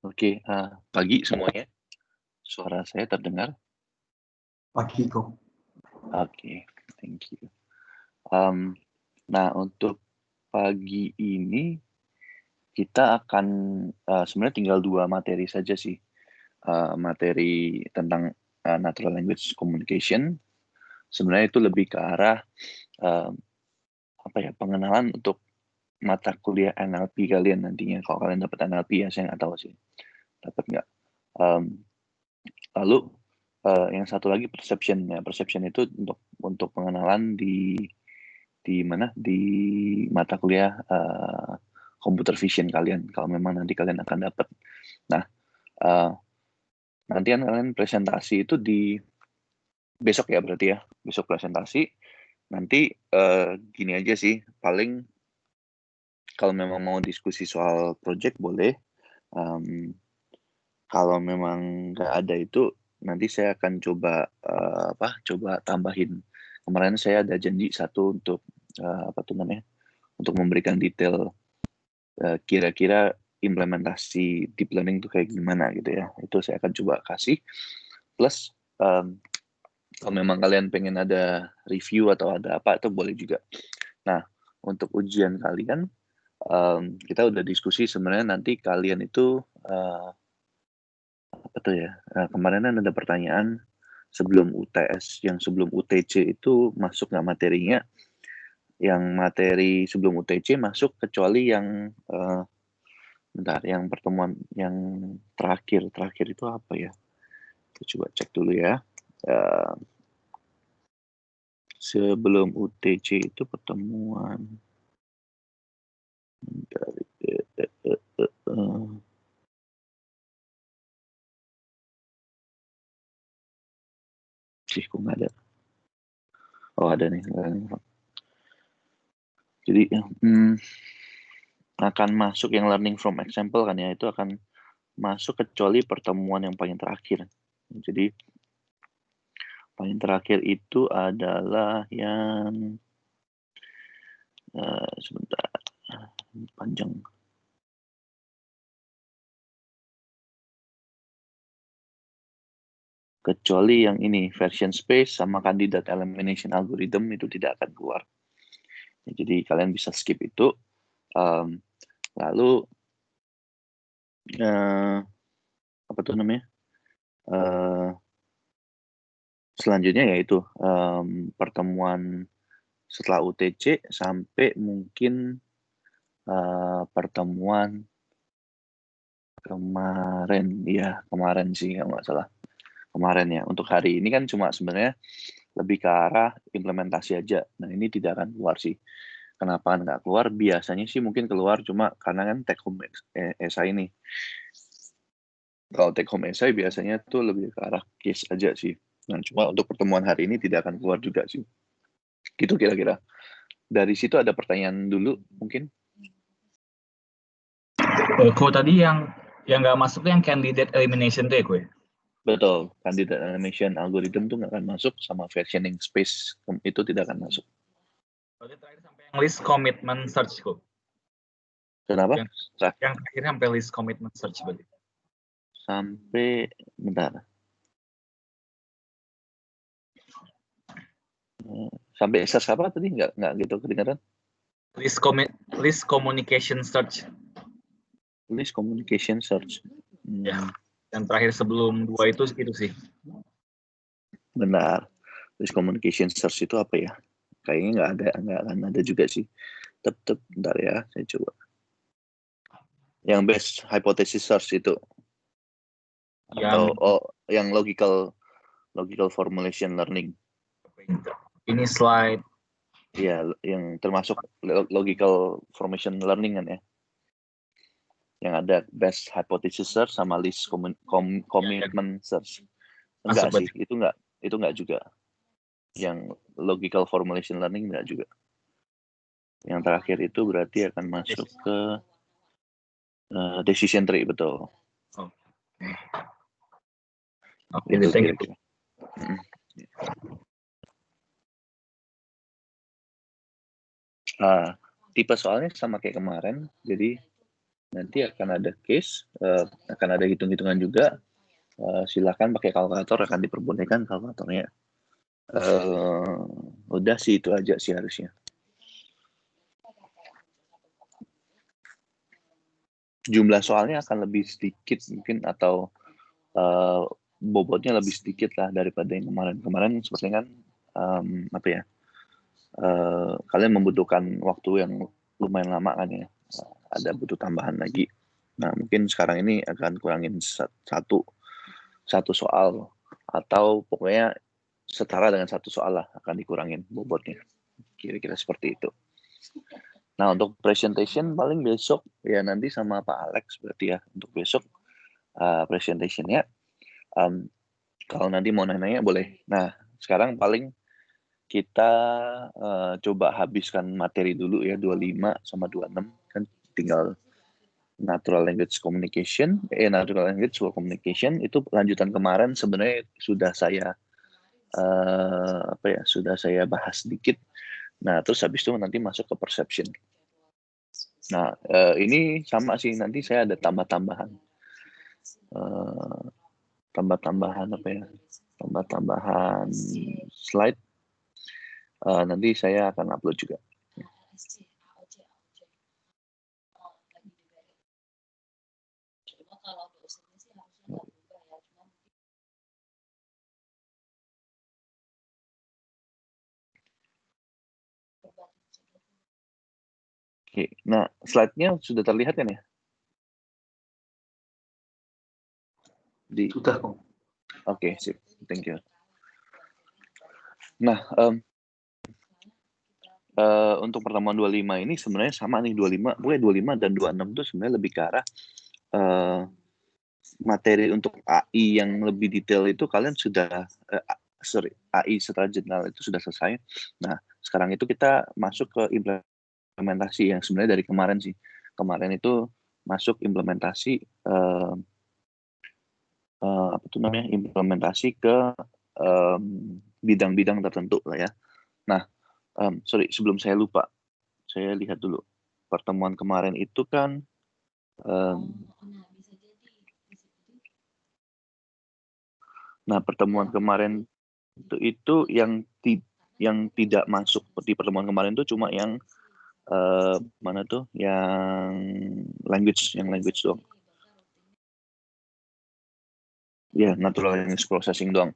Oke, pagi semuanya. Suara saya terdengar? Pagi kok. Oke, thank you. Nah, untuk pagi ini kita akan sebenarnya tinggal 2 materi saja sih. Materi tentang natural language communication. Sebenarnya itu lebih ke arah pengenalan untuk mata kuliah NLP kalian nantinya. Kalau kalian dapat NLP ya, saya nggak tahu sih. Dapat nggak? Lalu yang satu lagi perception ya. Perception itu untuk pengenalan di mana? Di mata kuliah computer vision kalian. Kalau memang nanti kalian akan dapat. Nah, nanti kalian presentasi itu di besok ya berarti ya. Besok presentasi. Nanti gini aja sih. Paling kalau memang mau diskusi soal project boleh. Kalau memang nggak ada itu, nanti saya akan coba tambahin. Kemarin saya ada janji satu untuk untuk memberikan detail kira-kira implementasi deep learning itu kayak gimana gitu ya. Itu saya akan coba kasih. Plus kalau memang kalian pengen ada review atau ada apa itu boleh juga. Nah, untuk ujian kalian kita udah diskusi sebenarnya nanti kalian itu kemarin ada pertanyaan sebelum UTS, yang sebelum UTC itu masuk nggak materinya? Yang materi sebelum UTC masuk kecuali yang yang pertemuan yang terakhir itu apa ya? Kita coba cek dulu ya. Sebelum UTC itu pertemuan dari kok nggak ada. Oh ada nih. Jadi akan masuk yang learning from example kan ya, itu akan masuk kecuali pertemuan yang paling terakhir. Jadi paling terakhir itu adalah yang sebentar, panjang. Kecuali yang ini, version space sama candidate elimination algorithm itu tidak akan keluar. Jadi kalian bisa skip itu. Lalu selanjutnya yaitu pertemuan setelah UTC sampai mungkin pertemuan kemarin sih kalau nggak salah. Kemarin ya, untuk hari ini kan cuma sebenarnya lebih ke arah implementasi aja. Nah ini tidak akan keluar sih. Kenapa nggak keluar? Biasanya sih mungkin keluar cuma karena kan take home essay ini. Kalau take home essay biasanya tuh lebih ke arah case aja sih. Nah cuma untuk pertemuan hari ini tidak akan keluar juga sih. Gitu kira-kira. Dari situ ada pertanyaan dulu mungkin. Kok tadi yang nggak masuk yang candidate elimination tuh ya gue? Betul, candidate elimination algorithm tuh nggak akan masuk, sama versioning space itu tidak akan masuk. Berarti terakhir sampai yang list commitment search kok. Kenapa? Yang terakhir sampai list commitment search berarti. Sampai bentar. Sampai search apa tadi? Nggak gitu kedengaran. List communication search. List communication search. Ya, yang terakhir sebelum 2 itu sih. Benar. List communication search itu apa ya? Kayaknya nggak akan ada juga sih. Tetap, bentar ya, saya coba. Yang best hypothesis search itu. Atau yang logical formulation learning. Ini slide. Iya, yang termasuk logical formation learning kan ya. Yang ada best hypothesis search sama list commitment search. Enggak sih, itu enggak juga. Yang logical formulation learning enggak juga. Yang terakhir itu berarti akan masuk ke decision tree, betul. Oke, thank you. Tipe soalnya sama kayak kemarin, jadi nanti akan ada case, akan ada hitung-hitungan juga. Silakan pakai kalkulator, akan diperbolehkan kalkulatornya. Udah sih, itu aja sih harusnya. Jumlah soalnya akan lebih sedikit mungkin, atau bobotnya lebih sedikit lah daripada yang kemarin sepertinya kan kalian membutuhkan waktu yang lumayan lama kan ya, ada butuh tambahan lagi. Nah mungkin sekarang ini akan kurangin satu soal, atau pokoknya setara dengan satu soal lah akan dikurangin bobotnya, kira-kira seperti itu. Nah untuk presentation paling besok ya nanti sama Pak Alex berarti ya, untuk besok presentationnya. Kalau nanti mau nanya boleh. Nah sekarang paling kita coba habiskan materi dulu ya, 25 sama 26 kan tinggal natural language communication, natural language for communication itu lanjutan kemarin sebenarnya sudah saya sudah saya bahas sedikit. Nah terus habis itu nanti masuk ke perception. Nah ini sama sih, nanti saya ada tambah-tambahan slide. Nanti saya akan upload juga. Oke, nah slide-nya sudah terlihat kan ya? Sudah kok. Oke, sip. Thank you. Nah, untuk pertemuan 25 ini sebenarnya sama nih, 25 dan 26 itu sebenarnya lebih ke arah materi untuk AI yang lebih detail itu kalian sudah AI secara general itu sudah selesai. Nah, sekarang itu kita masuk ke implementasi yang sebenarnya dari kemarin sih. Kemarin itu masuk implementasi implementasi ke bidang-bidang tertentu lah ya. Nah, sebelum saya lupa, saya lihat dulu pertemuan kemarin itu kan pertemuan kemarin itu yang tidak masuk di pertemuan kemarin itu cuma yang mana tuh, yang language doang. Ya, natural language processing doang.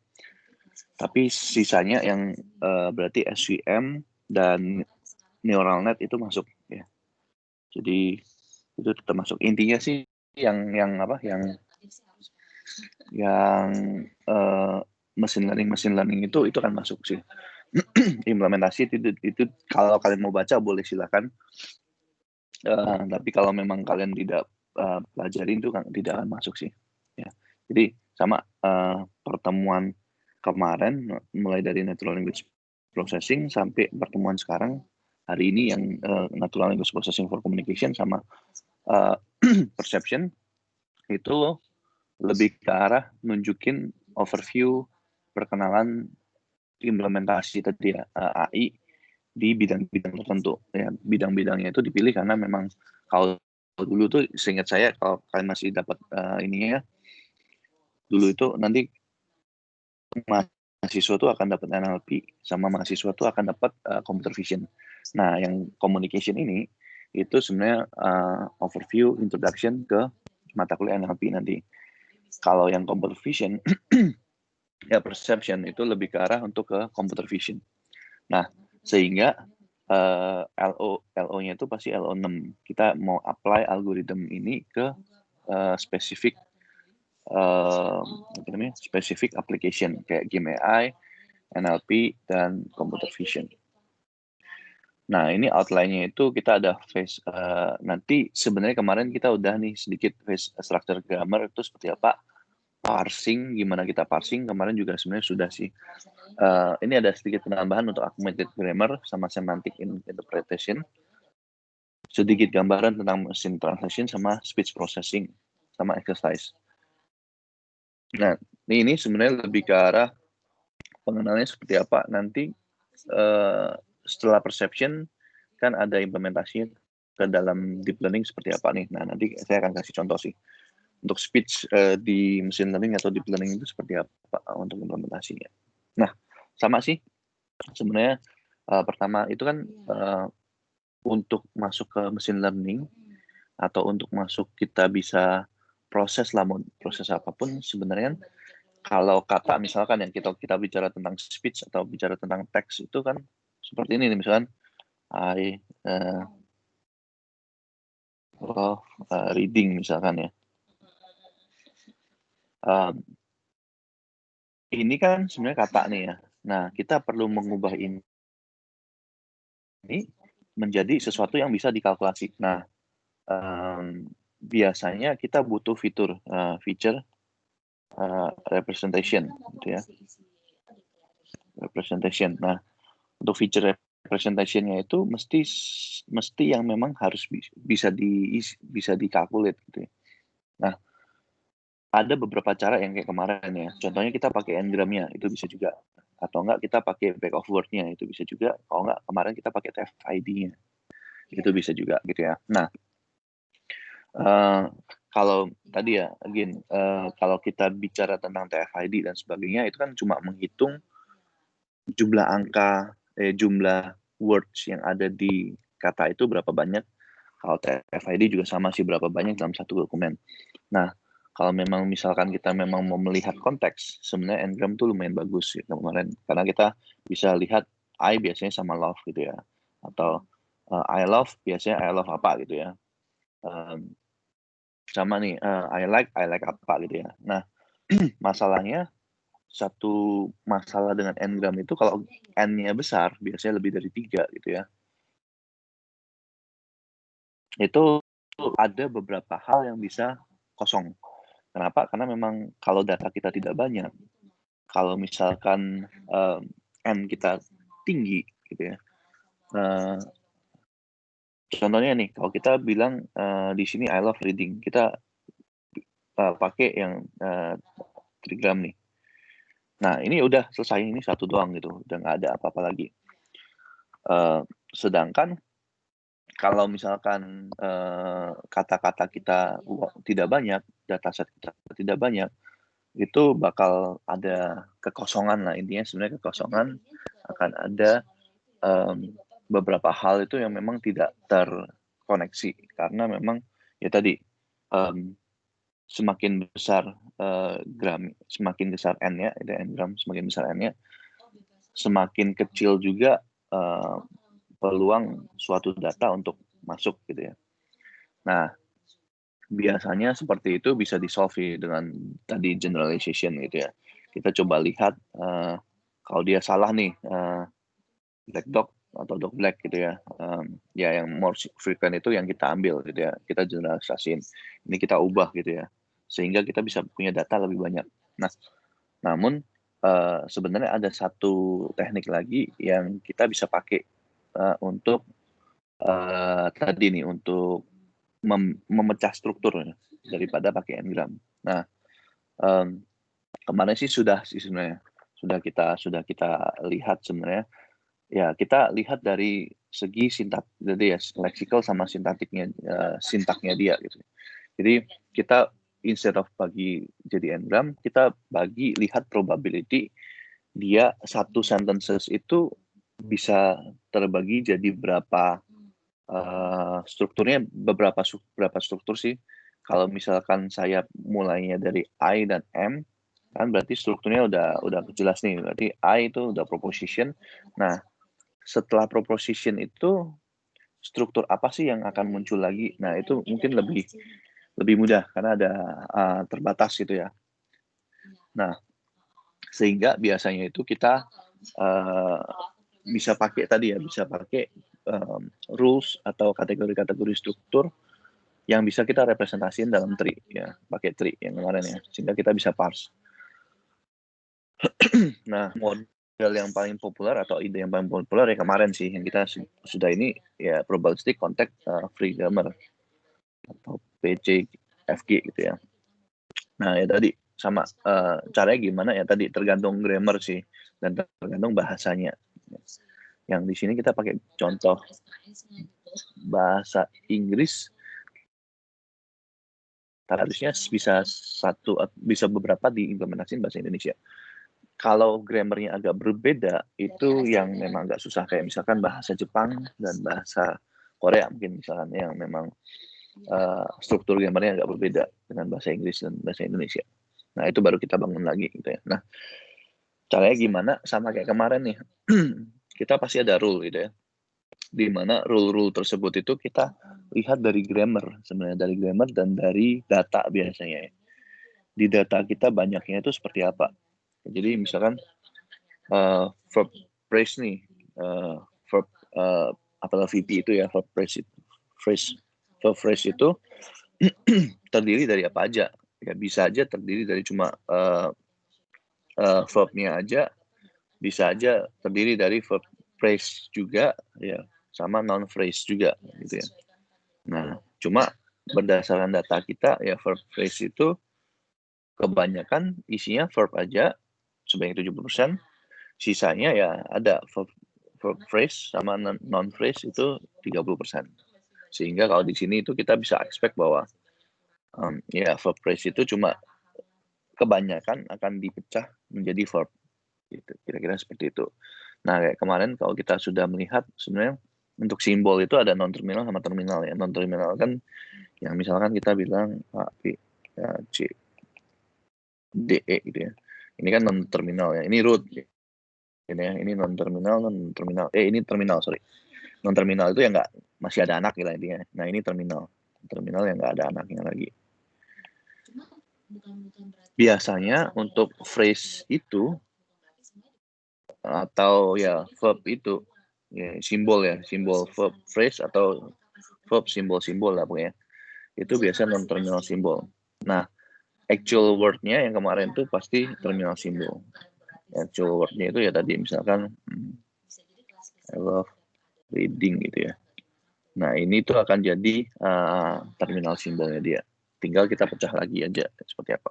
Tapi sisanya yang berarti SVM dan neural net itu masuk ya. Jadi itu tetap masuk. Intinya sih yang machine learning itu kan masuk sih. Implementasi itu kalau kalian mau baca boleh silakan. Tapi kalau memang kalian tidak pelajari itu kan tidak akan masuk sih. Ya. Jadi sama pertemuan kemarin mulai dari natural language processing sampai pertemuan sekarang hari ini yang natural language processing for communication sama perception itu lebih ke arah nunjukin overview perkenalan implementasi tadi ya, AI di bidang-bidang tertentu ya. Bidang-bidangnya itu dipilih karena memang kalau dulu tuh seingat saya, kalau kalian masih dapat ininya ya, dulu itu nanti mahasiswa tuh akan dapat NLP sama mahasiswa tuh akan dapat computer vision. Nah yang communication ini itu sebenarnya overview introduction ke mata kuliah NLP nanti. Kalau yang computer vision ya perception itu lebih ke arah untuk ke computer vision. Nah, sehingga LO-nya itu pasti LO6. Kita mau apply algoritma ini ke spesifik spesifik application kayak game AI, NLP dan computer vision. Nah, ini outline-nya itu kita ada phase nanti sebenarnya kemarin kita udah nih sedikit phase structure grammar itu seperti apa, parsing, gimana kita parsing kemarin juga sebenarnya sudah sih. Ini ada sedikit penambahan untuk augmented grammar sama semantic interpretation. Sedikit gambaran tentang machine translation sama speech processing sama exercise. Nah, ini sebenarnya lebih ke arah pengenalannya seperti apa nanti setelah perception kan ada implementasinya ke dalam deep learning seperti apa nih. Nah, nanti saya akan kasih contoh sih. Untuk speech di machine learning atau deep learning itu seperti apa untuk implementasinya. Nah, sama sih sebenarnya. Pertama itu kan untuk masuk ke machine learning atau untuk masuk kita bisa proses apapun sebenarnya kalau kata misalkan yang kita bicara tentang speech atau bicara tentang teks itu kan seperti ini nih, misalkan I love reading misalkan ya. Ini kan sebenarnya kata nih ya. Nah, kita perlu mengubah ini menjadi sesuatu yang bisa dikalkulasi. Nah, biasanya kita butuh feature representation, gitu ya. Representation. Nah, untuk feature representation-nya itu mesti yang memang harus bisa dikalkulat gitu ya. Nah, ada beberapa cara yang kayak kemarin ya. Contohnya kita pakai n-gram-nya, itu bisa juga. Atau enggak kita pakai back of word-nya, itu bisa juga. Kalau enggak kemarin kita pakai TF-ID-nya. Itu bisa juga gitu ya. Nah, kalau tadi ya, again, kalau kita bicara tentang TF-ID dan sebagainya, itu kan cuma menghitung jumlah words yang ada di kata itu berapa banyak. Kalau TF-ID juga sama sih, berapa banyak dalam satu dokumen. Nah, kalau memang misalkan kita memang mau melihat konteks, sebenarnya n-gram tuh lumayan bagus ya kemarin. Karena kita bisa lihat I biasanya sama love gitu ya. Atau I love biasanya I love apa gitu ya. Sama nih, I like apa gitu ya. Nah, masalahnya satu masalah dengan n-gram itu kalau n-nya besar, biasanya lebih dari 3 gitu ya. Itu ada beberapa hal yang bisa kosong. Kenapa? Karena memang kalau data kita tidak banyak, kalau misalkan n kita tinggi gitu ya. Contohnya nih, kalau kita bilang di sini I love reading, kita pakai yang 3 gram nih. Nah, ini udah selesai, ini satu doang gitu, udah nggak ada apa-apa lagi. Sedangkan kalau misalkan kata-kata kita tidak banyak, dataset kita tidak banyak, itu bakal ada kekosongan lah. Intinya sebenarnya kekosongan, akan ada beberapa hal itu yang memang tidak terkoneksi. Karena memang ya tadi, semakin besar semakin besar n-nya, n-gram semakin besar n-nya, semakin kecil juga peluang suatu data untuk masuk gitu ya. Nah, biasanya seperti itu bisa di-solve dengan tadi generalization gitu ya. Kita coba lihat kalau dia salah nih, black dog atau dog black gitu ya. Ya yang more frequent itu yang kita ambil gitu ya. Kita generalisasiin. Ini kita ubah gitu ya. Sehingga kita bisa punya data lebih banyak. Nah, namun sebenarnya ada satu teknik lagi yang kita bisa pakai untuk tadi nih, untuk memecah struktur daripada pakai n-gram. Nah, kemarin sih sudah sebenarnya sudah kita lihat sebenarnya. Ya, kita lihat dari segi jadi ya leksikal sama sintaknya dia gitu. Jadi kita instead of bagi jadi n-gram, kita lihat probability dia satu sentences itu bisa terbagi jadi berapa strukturnya, berapa struktur sih. Kalau misalkan saya mulainya dari I dan M, kan berarti strukturnya udah jelas nih. Berarti I itu udah proposition. Nah, setelah proposition itu struktur apa sih yang akan muncul lagi? Nah, itu mungkin lebih mudah karena ada terbatas gitu ya. Nah, sehingga biasanya itu kita bisa pakai tadi ya, bisa pakai rules atau kategori-kategori struktur yang bisa kita representasiin dalam tree ya, pakai tree yang kemarin ya, sehingga kita bisa parse. Nah, model yang paling populer atau ide yang paling populer ya kemarin sih yang kita sudah ini ya, probabilistic context free grammar atau PCFG gitu ya. Nah, ya tadi sama caranya gimana ya, tadi tergantung grammar sih dan tergantung bahasanya. Yang di sini kita pakai contoh bahasa Inggris harusnya bisa beberapa diimplementasikan bahasa Indonesia. Kalau grammarnya agak berbeda, itu yang memang agak susah. Kayak misalkan bahasa Jepang dan bahasa Korea mungkin misalkan yang memang struktur grammarnya agak berbeda dengan bahasa Inggris dan bahasa Indonesia. Nah, itu baru kita bangun lagi gitu ya. Nah, caranya gimana? Sama kayak kemarin nih. Kita pasti ada rule gitu ya. Di mana rule-rule tersebut itu kita lihat dari grammar, sebenarnya dari grammar dan dari data biasanya ya. Di data kita banyaknya itu seperti apa. Jadi misalkan verb phrase nih, verb atau VP itu ya, verb phrase itu terdiri dari apa aja? Ya bisa aja terdiri dari cuma verbnya aja, bisa aja terdiri dari verb phrase juga, ya, sama non phrase juga, gitu ya. Nah, cuma berdasarkan data kita ya verb phrase itu kebanyakan isinya verb aja sebanyak 70%, sisanya ya ada verb phrase sama non phrase itu 30%. Sehingga kalau di sini itu kita bisa expect bahwa ya verb phrase itu cuma kebanyakan akan dipecah menjadi verb. Gitu, kira-kira seperti itu. Nah, kayak kemarin kalau kita sudah melihat sebenarnya untuk simbol itu ada non terminal sama terminal ya. Non terminal kan yang misalkan kita bilang A, B, C, D, E gitu ya. Ini kan non terminal ya. Ini root. Ini ya. Ini non terminal, ini terminal, sorry. Non terminal itu yang masih ada anak gitu intinya. Nah, ini terminal. Terminal yang nggak ada anaknya lagi. Biasanya untuk phrase itu atau ya verb itu ya simbol verb phrase atau verb simbol lah pokoknya itu biasa non terminal simbol. Nah, actual word-nya yang kemarin tuh pasti terminal simbol. Actual word-nya itu ya tadi misalkan I love reading gitu ya. Nah, ini tuh akan jadi terminal simbolnya dia. Tinggal kita pecah lagi aja seperti apa.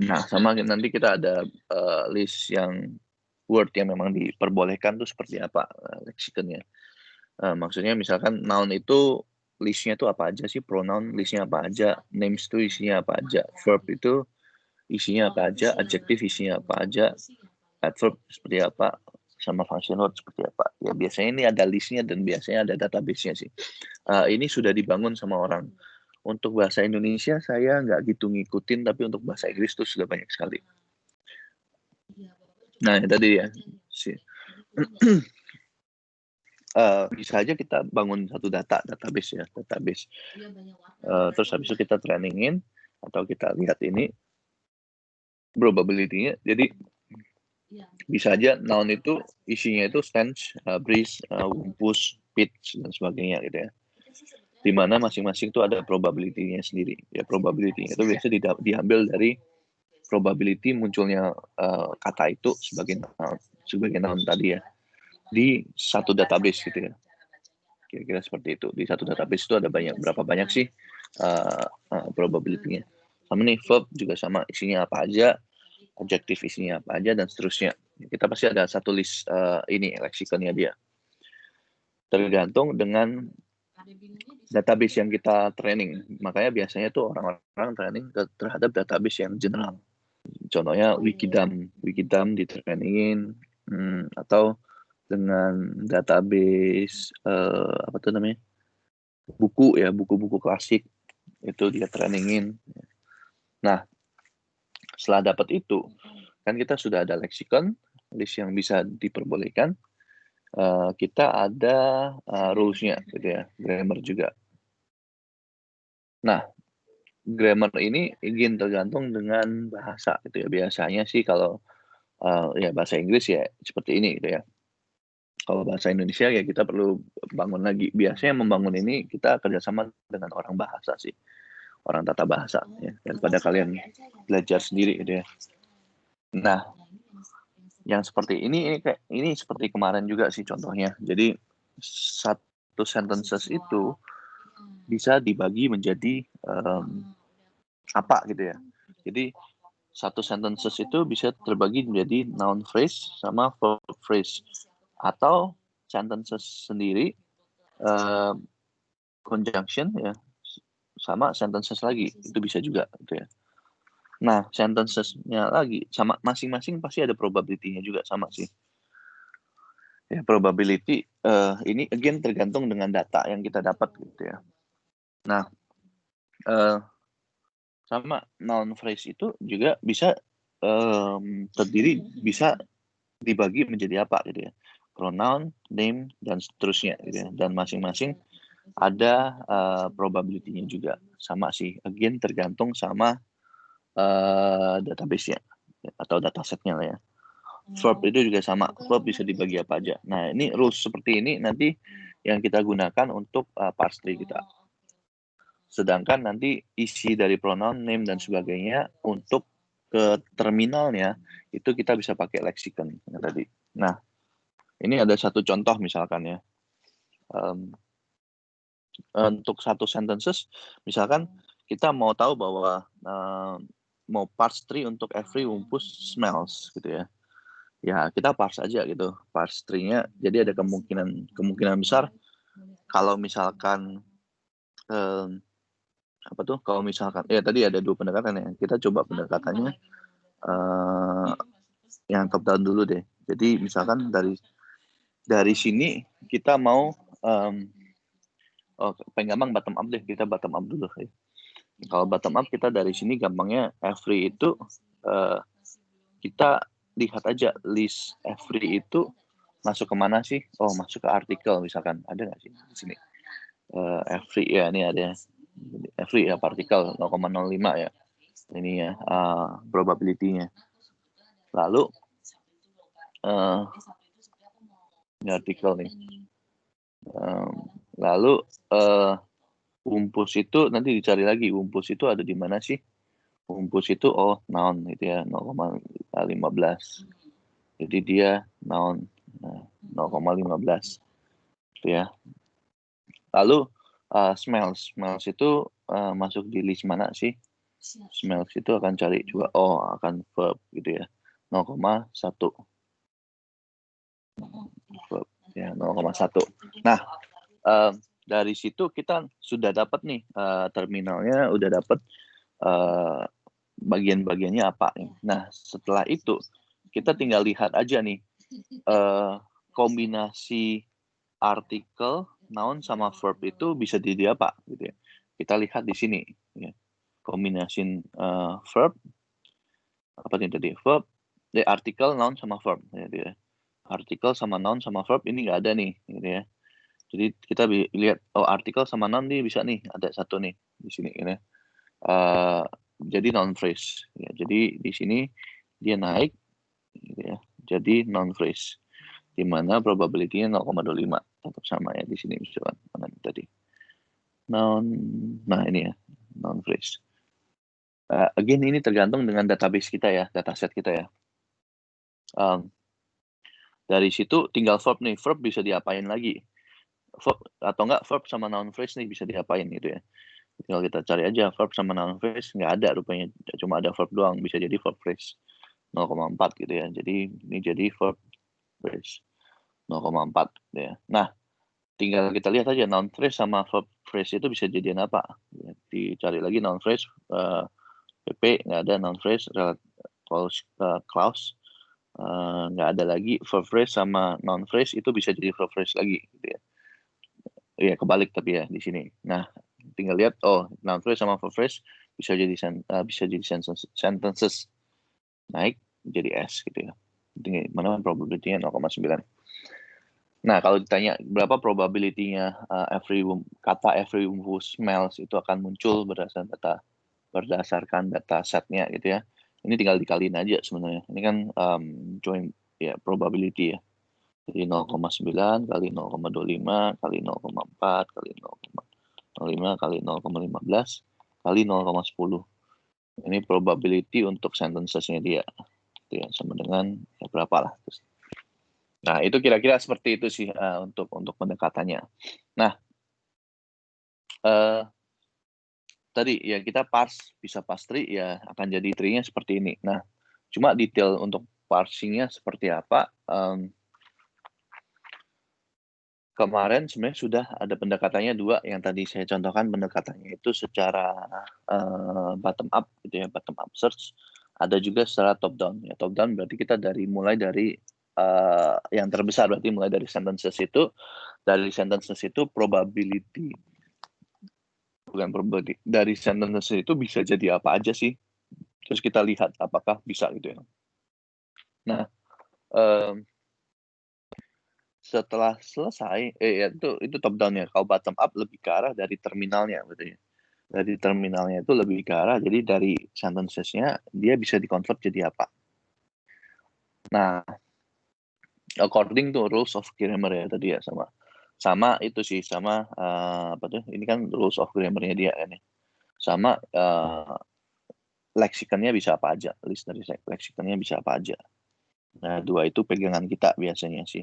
Nah, sama nanti kita ada list yang word yang memang diperbolehkan tuh seperti apa lexikonnya. Maksudnya misalkan noun itu listnya tuh apa aja sih, pronoun listnya apa aja, names tuh isinya apa aja, verb itu isinya apa aja, adjective isinya apa aja, adverb seperti apa, sama function word seperti apa. Ya biasanya ini ada listnya dan biasanya ada database-nya sih. Ini sudah dibangun sama orang. Untuk bahasa Indonesia saya nggak gitu ngikutin, tapi untuk bahasa Inggris tuh sudah banyak sekali. Nah, tadi ya sih. Bisa aja kita bangun satu database. Terus habis itu kita trainingin atau kita lihat ini probability-nya. Jadi bisa aja noun itu isinya itu tense, breeze, push, pitch dan sebagainya gitu ya. Di mana masing-masing itu ada probability-nya sendiri. Ya probability itu biasa diambil dari probability munculnya kata itu sebagai noun tadi ya di satu database gitu ya. Kira-kira seperti itu. Di satu database itu ada berapa banyak sih probability-nya. Sama nih verb juga sama, isinya apa aja, adjective isinya apa aja, dan seterusnya. Kita pasti ada satu list ini lexikonnya dia. Tergantung dengan database yang kita training. Makanya biasanya tuh orang-orang training terhadap database yang general. Contohnya Wikidam ditrainingin, atau dengan database apa tuh namanya, buku-buku klasik itu dia trainingin. Nah, setelah dapat itu kan kita sudah ada leksikon, list yang bisa diperbolehkan. Kita ada rules-nya gitu ya, grammar juga. Nah, grammar ini ingin tergantung dengan bahasa gitu ya. Biasanya sih kalau ya bahasa Inggris ya seperti ini gitu ya. Kalau bahasa Indonesia ya kita perlu bangun lagi. Biasanya membangun ini kita kerjasama dengan orang bahasa sih, orang tata bahasa ya, daripada kalian belajar sendiri gitu ya. Nah, yang seperti ini seperti kemarin juga sih contohnya. Jadi satu sentences itu bisa dibagi menjadi apa gitu ya. Jadi satu sentences itu bisa terbagi menjadi noun phrase sama verb phrase, atau sentences sendiri, conjunction ya, sama sentences lagi, itu bisa juga gitu ya. Nah, sentences-nya lagi sama masing-masing pasti ada probability-nya juga sama sih. Ya, probability ini again tergantung dengan data yang kita dapat gitu ya. Nah, sama noun phrase itu juga bisa terdiri, bisa dibagi menjadi apa gitu ya. Pronoun, name, dan seterusnya gitu ya. Dan masing-masing ada probability-nya juga sama sih. Again tergantung sama database-nya atau dataset-nya lah ya. Verb itu juga sama. Verb bisa dibagi apa aja. Nah, ini rules seperti ini nanti yang kita gunakan untuk parse tree kita. Sedangkan nanti isi dari pronoun, name, dan sebagainya untuk ke terminalnya itu kita bisa pakai lexicon yang tadi. Nah, ini ada satu contoh misalkan ya. Untuk satu sentences, misalkan kita mau tahu bahwa mau parse tree untuk every wumpus smells gitu ya. Ya kita parse aja gitu, parse tree-nya. Jadi ada kemungkinan besar kalau misalkan apa tuh? Kalau misalkan ya tadi ada 2 pendekatan ya. Kita coba pendekatannya yang top down dulu deh. Jadi misalkan dari sini kita mau paling gampang bottom up deh, kita bottom up dulu ya. Kalau bottom up kita dari sini gampangnya every itu kita lihat aja list every itu masuk kemana sih? Oh, masuk ke artikel misalkan. Ada nggak sih di sini? Every ya, ini ada every ya, partikel 0,05 ya. Ini ya probability-nya. Lalu ini artikel nih. Lalu wumpus itu nanti dicari lagi. Wumpus itu ada di mana sih? Wumpus itu noun gitu ya, 0,15. Jadi dia noun 0,15 gitu ya. Lalu smells itu masuk di list mana sih? Smells itu akan cari juga akan verb gitu ya, 0,1 verb ya, 0,1. Nah, dari situ kita sudah dapat nih terminalnya, udah dapat bagian-bagiannya apa. Nah, setelah itu kita tinggal lihat aja nih kombinasi artikel, noun sama verb itu bisa jadi apa gitu ya. Kita lihat di sini ya. Kombinasi verb apa nih tadi? Verb, artikel, noun sama verb ya. Artikel sama noun sama verb ini nggak ada nih gitu ya. Jadi kita lihat artikel sama noun nih bisa nih, ada satu nih di sini gitu ya. Jadi noun phrase ya. Jadi di sini dia naik gitu ya. Jadi noun phrase. Di mana probability-nya 0,25 tetap sama ya di sini misalkan mana tadi. Noun, nah ini ya, noun phrase. Again ini tergantung dengan database kita ya, dataset kita ya. Dari situ tinggal verb nih, verb bisa diapain lagi? Verb atau enggak verb sama noun phrase nih bisa diapain gitu ya. Tinggal kita cari aja verb sama noun phrase, nggak ada rupanya, cuma ada verb doang, bisa jadi verb phrase 0,4 gitu ya. Jadi ini jadi verb phrase 0,4 gitu ya. Nah, tinggal kita lihat aja noun phrase sama verb phrase itu bisa jadian apa. Ya, dicari lagi noun phrase, PP nggak ada, noun phrase, clause nggak ada lagi, verb phrase sama noun phrase itu bisa jadi verb phrase lagi gitu ya. Iya kebalik tapi ya di sini. Nah tinggal lihat noun phrase sama verb phrase bisa jadi sentences naik jadi S gitu ya. Mana probability-nya 0,9. Nah, kalau ditanya berapa probability-nya kata every wumpus smells itu akan muncul berdasarkan data set-nya gitu ya. Ini tinggal dikaliin aja sebenarnya. Ini kan join ya probability ya. Jadi 0,9 kali 0,25 kali 0,4 kali 0,05 kali 0,15 kali 0,10. Ini probability untuk sentences-nya dia. Gitu ya, sama dengan ya berapa lah. Nah, itu kira-kira seperti itu sih untuk pendekatannya. Nah, tadi ya kita bisa parse tree ya akan jadi tree-nya seperti ini. Nah, cuma detail untuk parsing-nya seperti apa kemarin sebenarnya sudah ada pendekatannya dua, yang tadi saya contohkan pendekatannya itu secara bottom up gitu ya, bottom up search. Ada juga secara top down. Ya, top down berarti kita mulai dari yang terbesar, berarti mulai dari sentences itu. Dari sentences itu probability, bukan probability, dari sentences itu bisa jadi apa aja sih? Terus kita lihat apakah bisa gitu ya. Nah, setelah selesai, itu top down ya. Kalau bottom up lebih ke arah dari terminalnya, gitu ya. Dari terminalnya itu lebih ke arah, jadi dari sentences-nya dia bisa di-convert jadi apa. Nah, according to rules of grammar ya tadi ya, sama itu sih, sama apa tuh? Ini kan rules of grammar-nya dia kan ya. Sama lexikonnya bisa apa aja, list dari lexikonnya bisa apa aja. Nah, dua itu pegangan kita biasanya sih.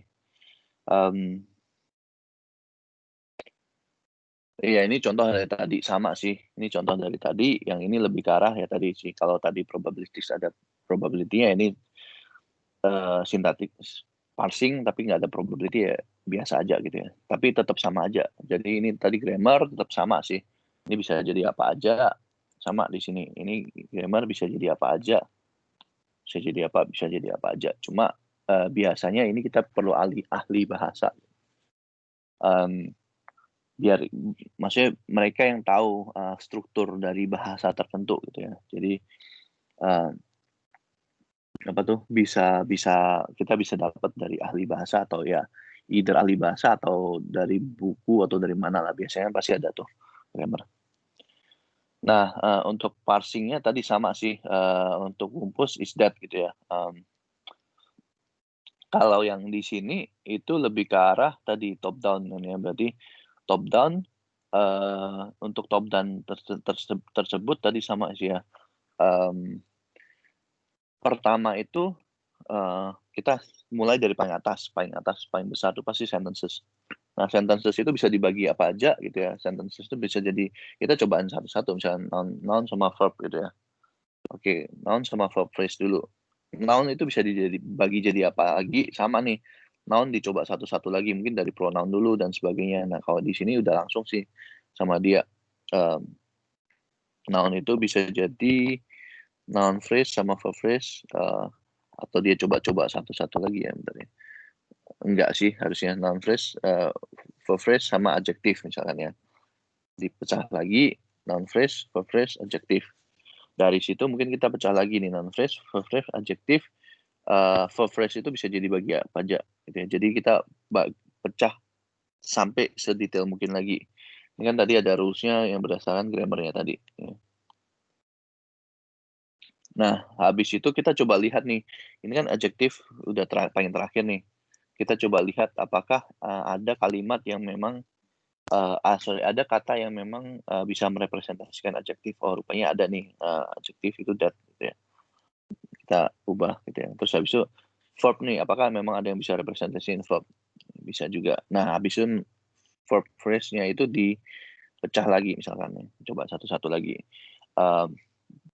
Iya, ini contoh dari tadi sama sih. Ini contoh dari tadi, yang ini lebih ke arah ya tadi sih. Kalau tadi probabilities ada probability-nya, ini synthetic parsing tapi nggak ada probability ya biasa aja gitu ya. Tapi tetap sama aja. Jadi ini tadi grammar tetap sama sih. Ini bisa jadi apa aja, sama di sini. Ini grammar bisa jadi apa aja, bisa jadi apa aja. Cuma biasanya ini kita perlu ahli bahasa. Biar maksudnya mereka yang tahu struktur dari bahasa tertentu gitu ya. Jadi apa tuh bisa kita bisa dapat dari ahli bahasa, atau ya either ahli bahasa atau dari buku atau dari mana lah, biasanya pasti ada tuh grammar. Nah, untuk parsingnya tadi sama sih, untuk rumpus is that gitu ya. Kalau yang di sini itu lebih ke arah tadi top down ya, berarti top down untuk top down tersebut tadi sama sih ya. Pertama itu kita mulai dari paling atas, paling besar itu pasti sentences. Nah, sentences itu bisa dibagi apa aja gitu ya. Sentences itu bisa jadi, kita cobaan satu-satu, misalnya noun sama verb gitu ya. Oke, noun sama verb phrase dulu. Noun itu bisa dibagi jadi apa lagi, sama nih. Noun dicoba satu-satu lagi, mungkin dari pronoun dulu dan sebagainya. Nah, kalau di sini udah langsung sih sama dia. Noun itu bisa jadi noun phrase sama verb phrase, atau dia coba-coba satu-satu lagi ya, bentar ya. Enggak sih, harusnya noun phrase, verb phrase sama adjective misalkan ya. Dipecah lagi, noun phrase, verb phrase, adjective. Dari situ mungkin kita pecah lagi nih, noun phrase, verb phrase, adjective. Verb phrase itu bisa jadi bagi apa aja gitu ya. Jadi kita pecah sampai sedetail mungkin lagi. Ini kan tadi ada rules-nya yang berdasarkan grammar-nya tadi. Nah, habis itu kita coba lihat nih. Ini kan adjective udah paling terakhir nih. Kita coba lihat apakah ada kalimat yang memang ada kata yang memang bisa merepresentasikan adjektif. Oh, rupanya ada nih adjektif itu that gitu ya. Kita ubah gitu ya. Terus habis itu verb nih, apakah memang ada yang bisa representasiin verb? Bisa juga. Nah, habis itu verb phrase-nya itu dipecah lagi misalkan nih. Coba satu-satu lagi.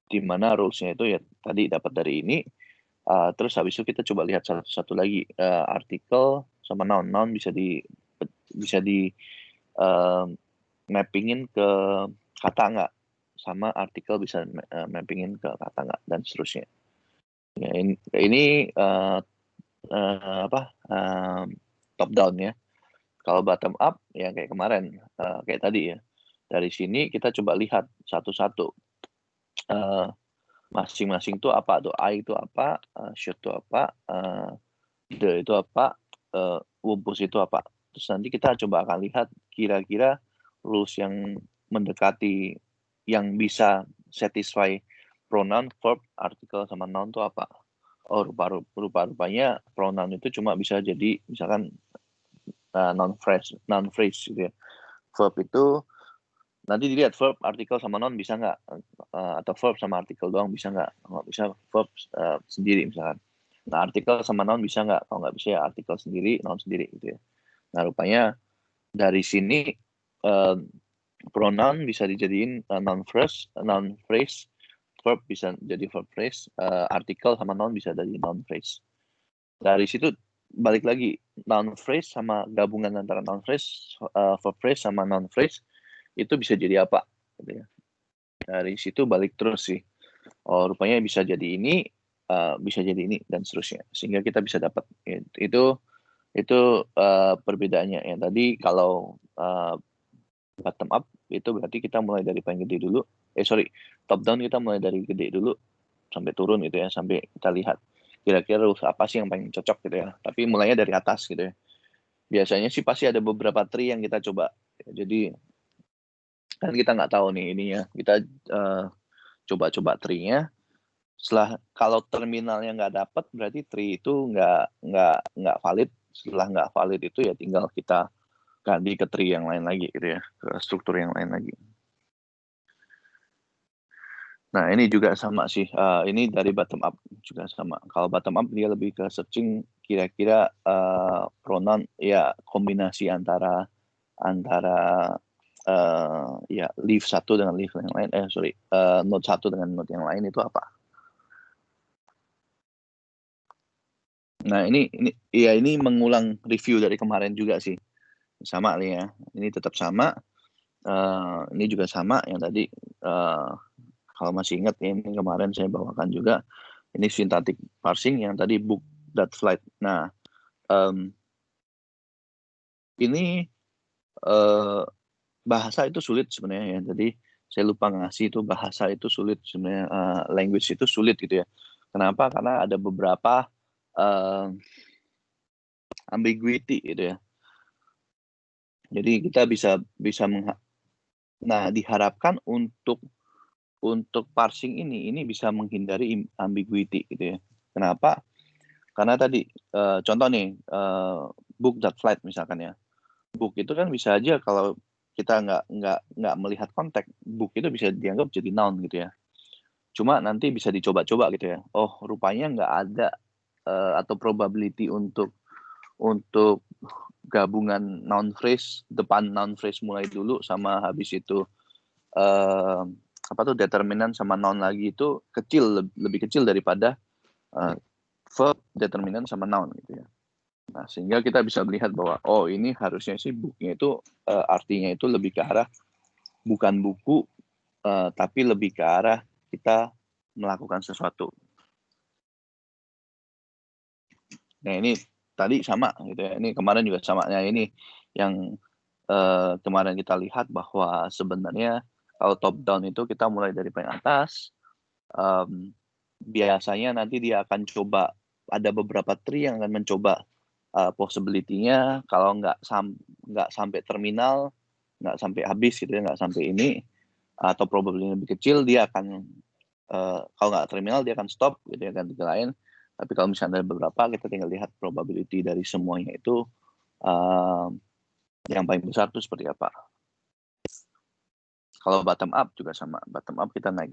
Di mana rules-nya itu ya tadi dapat dari ini. Terus habis itu kita coba lihat satu-satu lagi, artikel sama noun. Noun bisa di mappingin ke kata nggak, sama artikel bisa mappingin ke kata nggak, dan seterusnya. Ya, ini top down ya. Kalau bottom up ya kayak kemarin, kayak tadi ya. Dari sini kita coba lihat satu-satu. Masing-masing itu apa tuh? I itu apa? Should itu apa? The itu apa? Wumpus itu apa? Terus nanti kita coba akan lihat kira-kira rules yang mendekati, yang bisa satisfy pronoun, verb, artikel, sama noun itu apa? Oh, rupa-rupanya pronoun itu cuma bisa jadi misalkan noun phrase gitu ya. Verb itu nanti dilihat verb, artikel, sama noun bisa nggak, atau verb sama artikel doang bisa nggak. Nggak bisa verb sendiri misalkan. Nah, artikel sama noun bisa nggak? Kalau nggak bisa ya artikel sendiri, noun sendiri gitu ya. Nah, rupanya dari sini pronoun bisa dijadiin noun phrase, verb bisa jadi verb phrase, artikel sama noun bisa jadi noun phrase. Dari situ balik lagi, noun phrase sama gabungan antara noun phrase, verb phrase sama noun phrase itu bisa jadi apa gitu ya. Dari situ balik terus sih. Oh, rupanya bisa jadi ini, bisa jadi ini dan seterusnya. Sehingga kita bisa dapat itu perbedaannya ya. Tadi kalau bottom up itu berarti kita mulai dari paling gede dulu. Top down kita mulai dari gede dulu sampai turun gitu ya, sampai kita lihat kira-kira rules apa sih yang paling cocok gitu ya. Tapi mulainya dari atas gitu ya. Biasanya sih pasti ada beberapa tree yang kita coba. Jadi kan kita nggak tahu nih ininya. Kita coba-coba tree-nya. Setelah kalau terminalnya nggak dapat berarti tree itu nggak valid. Setelah nggak valid itu ya tinggal kita ganti ke tree yang lain lagi gitu ya, ke struktur yang lain lagi. Nah ini juga sama sih, ini dari bottom up juga sama. Kalau bottom up dia lebih ke searching kira-kira pronoun ya kombinasi antara ya leaf satu dengan leaf yang lain, node satu dengan node yang lain itu apa. Nah ini mengulang review dari kemarin juga sih, sama nih ya, ini tetap sama, ini juga sama yang tadi. Kalau masih ingat ya, ini kemarin saya bawakan juga, ini syntactic parsing yang tadi book.flight. Nah, ini bahasa itu sulit sebenarnya ya. Jadi saya lupa ngasih itu bahasa itu sulit sebenarnya, language itu sulit gitu ya. Kenapa? Karena ada beberapa ambiguity gitu ya. Jadi kita bisa diharapkan untuk parsing ini bisa menghindari ambiguity gitu ya. Kenapa? Karena tadi contoh nih book.flight misalkan ya. Book itu kan bisa aja kalau kita nggak melihat konteks, book itu bisa dianggap jadi noun gitu ya. Cuma nanti bisa dicoba-coba gitu ya. Oh, rupanya nggak ada atau probability untuk gabungan noun phrase, depan noun phrase mulai dulu sama habis itu determinan sama noun lagi itu lebih kecil daripada verb, determinan sama noun gitu ya. Nah, sehingga kita bisa melihat bahwa oh ini harusnya sih booknya itu artinya itu lebih ke arah bukan buku, tapi lebih ke arah kita melakukan sesuatu. Nah ini tadi sama gitu ya. Ini kemarin juga sama. Nah ini yang kemarin kita lihat bahwa sebenarnya kalau top down itu kita mulai dari paling atas. Biasanya nanti dia akan coba, ada beberapa tree yang akan mencoba possibility-nya. Kalau nggak sampai terminal, nggak sampai habis gitu ya, nggak sampai ini, atau probability lebih kecil, dia akan kalau nggak terminal dia akan stop gitu ya, ganti ke lain. Tapi kalau misalnya ada beberapa, kita tinggal lihat probability dari semuanya itu yang paling besar itu seperti apa. Kalau bottom up juga sama. Bottom up kita naik.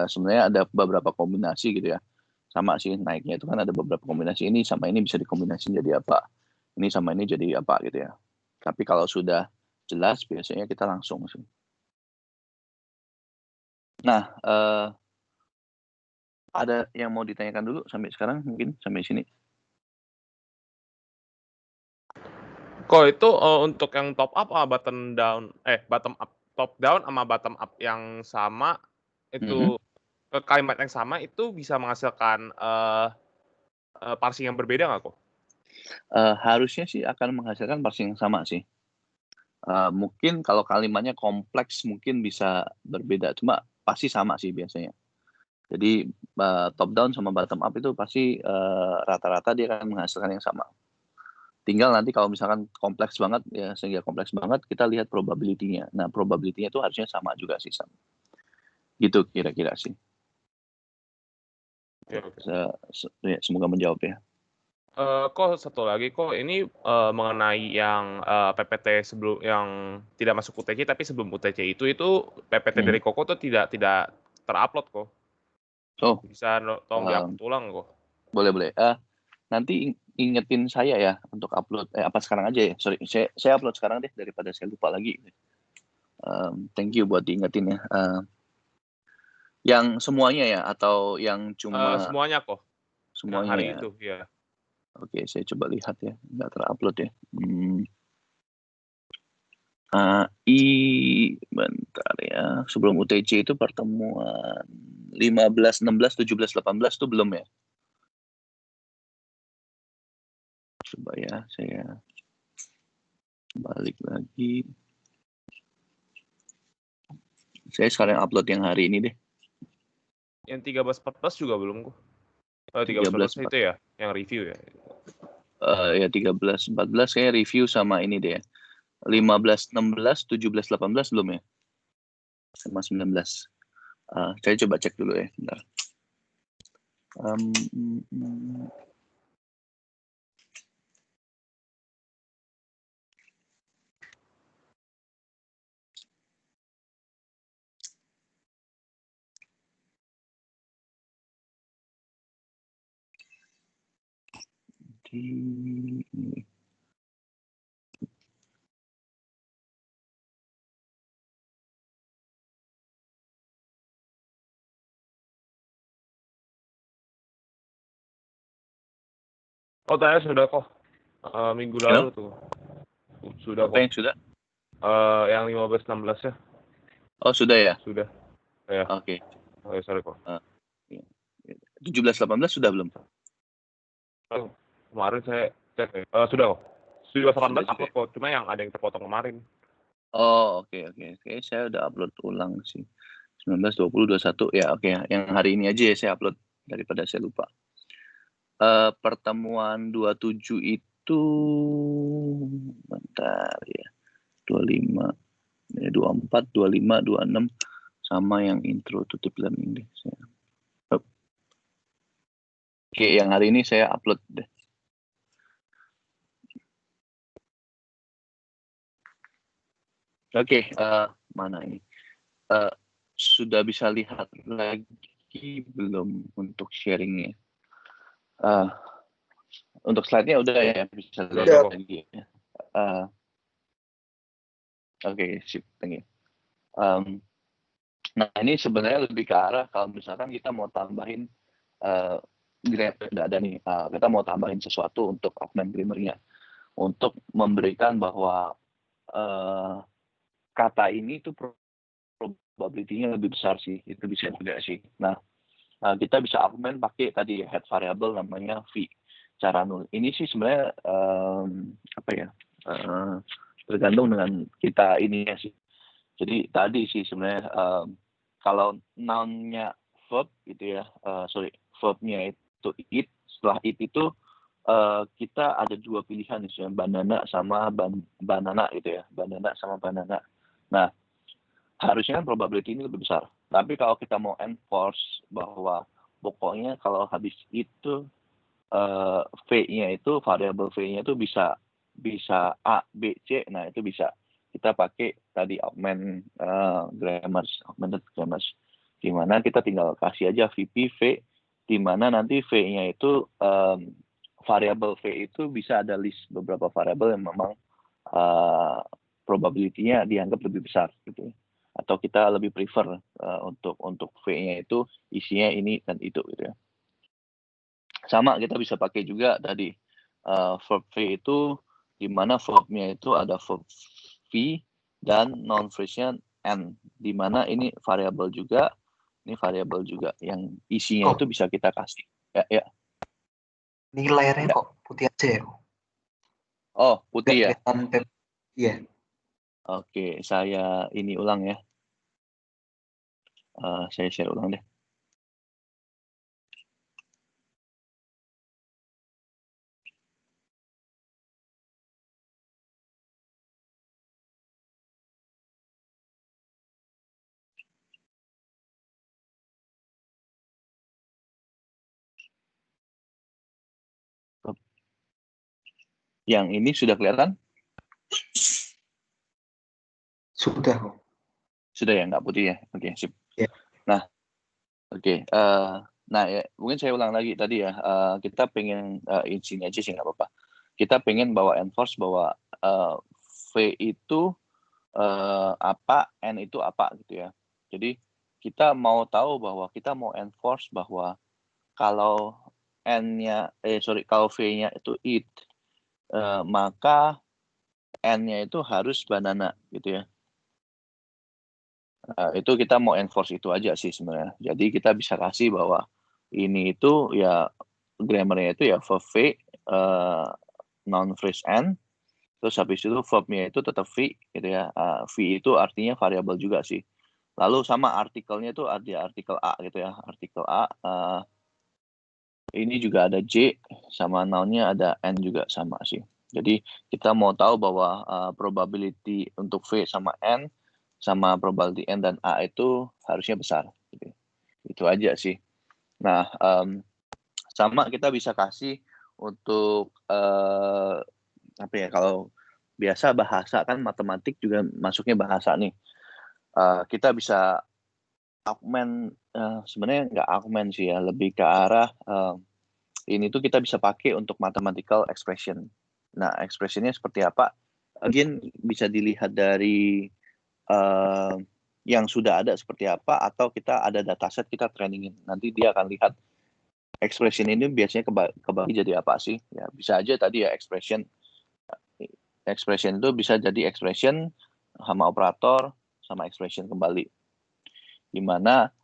Sebenarnya ada beberapa kombinasi gitu ya. Sama sih naiknya itu kan ada beberapa kombinasi, ini sama ini bisa dikombinasikan jadi apa. Ini sama ini jadi apa gitu ya. Tapi kalau sudah jelas biasanya kita langsung sih. Nah, ada yang mau ditanyakan dulu sampai sekarang mungkin sampai sini? Kok itu untuk yang top up sama bottom up, top down sama bottom up yang sama itu kalimat yang sama itu bisa menghasilkan parsing yang berbeda nggak kok? Harusnya sih akan menghasilkan parsing yang sama sih. Mungkin kalau kalimatnya kompleks mungkin bisa berbeda, cuma pasti sama sih biasanya. Jadi top down sama bottom up itu pasti rata-rata dia akan menghasilkan yang sama. Tinggal nanti kalau misalkan kompleks banget ya, sehingga kompleks banget kita lihat probability-nya. Nah, probability-nya itu harusnya sama juga sih sama. Gitu kira-kira sih. Okay. Semoga menjawab ya. Kok satu lagi kok ini mengenai yang PPT sebelum yang tidak masuk UTC tapi sebelum UTC itu PPT dari Koko tuh tidak terupload kok. Oh, Bisa tolong diupload ulang kok. Boleh. Nanti ingetin saya ya untuk upload. Apa sekarang aja ya? Sorry, saya upload sekarang deh daripada saya lupa lagi. Thank you buat diingetin ya. Yang semuanya ya atau yang cuma semuanya kok. semuanya hari ya. itu ya. Oke, saya coba lihat ya, nggak terupload ya. Bentar ya. Sebelum UTC itu pertemuan 15, 16, 17, 18 itu belum ya? Coba ya, saya balik lagi. Saya sekarang upload yang hari ini deh. Yang 13-14 juga belum kok. 13, 13-14 itu ya, yang review ya. Ya 13, 14 saya review sama ini deh. 15, 16, 17, 18 belum ya? Sama 19. Saya coba cek dulu ya, bentar. Oh, tanya sudah kok. Minggu lalu tuh. Sudah Apa kok. yang sudah? Yang 15-16 ya. Oh, sudah ya? Sudah. Ya. Oke. Oh, ya, sorry kok. 17, 18 sudah belum? Kemarin saya cek ya. Sudah kok. 17-18 Sudah. upload kok. Cuma yang ada yang terpotong kemarin. Oh, oke. Saya udah upload ulang sih. 19, 20, 21. Ya, oke. Yang hari ini aja ya saya upload daripada saya lupa. Pertemuan 27 itu bentar ya. 25, 24, 25, 26 sama yang intro to deep learning deh. Oke, yang hari ini saya upload deh. Oke, mana ini? Sudah bisa lihat lagi belum untuk sharingnya? Untuk slide-nya udah ya, bisa lihat lagi. Oke, sip, thank you. Nah, ini sebenarnya lebih ke arah kalau misalkan kita mau tambahin nggak ada nih, kita mau tambahin sesuatu untuk augment grammar-nya, untuk memberikan bahwa kata ini tuh probability-nya lebih besar sih, itu bisa juga sih. Nah, kita bisa augment pakai tadi head variable namanya v cara nul. Ini sih sebenarnya tergantung dengan kita ininya sih. Jadi tadi sih sebenarnya kalau noun-nya verb gitu ya, verb-nya itu it, setelah it itu kita ada dua pilihan misalnya banana sama banana gitu ya, banana sama banana. Nah, harusnya kan probability ini lebih besar. Tapi kalau kita mau enforce bahwa pokoknya kalau habis itu v-nya itu variable v-nya itu bisa a, b, c. Nah, itu bisa kita pakai tadi augmented grammars, di mana kita tinggal kasih aja VP v, di mana nanti v-nya itu variable v itu bisa ada list beberapa variable yang memang probability-nya dianggap lebih besar gitu. Atau kita lebih prefer untuk v-nya itu isinya ini dan itu gitu ya. Sama kita bisa pakai juga tadi verb v itu di mana verb-nya itu ada verb v dan noun phrase-nya n, di mana ini variabel juga yang isinya itu bisa kita kasih. Ya. Ini layarnya kok putih aja ya kok. Oh, putih ya? Iya. Oke, saya ini ulang ya. Saya share ulang deh. Yang ini sudah kelihatan? Sudah kok. Sudah ya, nggak putih ya? Oke, sip. Ya. Nah, oke. Nah, ya, mungkin saya ulang lagi tadi ya. Kita pengen sini aja sih nggak apa-apa. Kita pengen bawa enforce bahwa V itu apa, N itu apa gitu ya. Jadi kita mau tahu bahwa kita mau enforce bahwa kalau kalau V-nya itu eat, maka N-nya itu harus banana gitu ya. Itu kita mau enforce itu aja sih sebenarnya. Jadi kita bisa kasih bahwa ini itu ya grammarnya itu ya verb V, non-phrase N, terus habis itu verbnya itu tetap V gitu ya. V itu artinya variabel juga sih. Lalu sama artikelnya itu ada artikel A gitu ya. Artikel A, ini juga ada J, sama noun-nya ada N juga sama sih. Jadi kita mau tahu bahwa probability untuk V sama N sama probability N dan A itu harusnya besar. Gitu. Itu aja sih. Nah, sama kita bisa kasih untuk apa ya, kalau biasa bahasa kan matematik juga masuknya bahasa nih. Kita bisa augment, sebenarnya nggak augment sih ya, lebih ke arah ini tuh kita bisa pakai untuk mathematical expression. Nah, expressionnya seperti apa? Again, bisa dilihat dari yang sudah ada seperti apa, atau kita ada dataset kita trainingin. Nanti dia akan lihat expression ini biasanya kebagi jadi apa sih? Ya, bisa aja tadi ya expression itu bisa jadi expression sama operator sama expression kembali. Dimana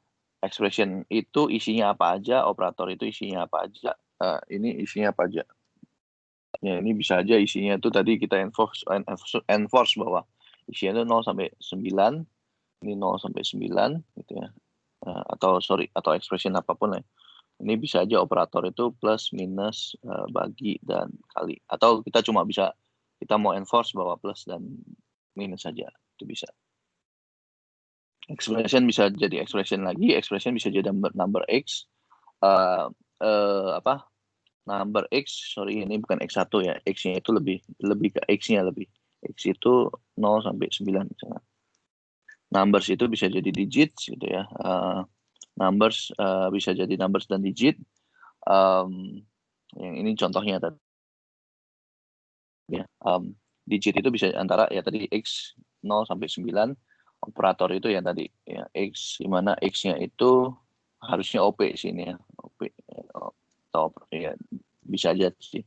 expression itu isinya apa aja, operator itu isinya apa aja. Ini isinya apa aja? Ya, ini bisa aja isinya itu tadi kita enforce bahwa isinya itu 0 sampai 9, ini 0 sampai 9 gitu ya. Atau expression apapun ya. Ini bisa aja operator itu plus, minus, bagi, dan kali. Atau kita mau enforce bahwa plus dan minus saja. Itu bisa. Expression bisa jadi expression lagi. Expression bisa jadi number X. Number X, ini bukan X1 ya. X-nya itu lebih ke X-nya lebih. X itu 0 sampai 9 misalnya. Numbers itu bisa jadi digits gitu ya. Numbers bisa jadi numbers dan digit. Yang ini contohnya tadi. Ya, digit itu bisa antara ya tadi X 0 sampai 9. Operator itu yang tadi ya X, di mana X-nya itu harusnya OP sini ya. OP atau ya bisa aja sih.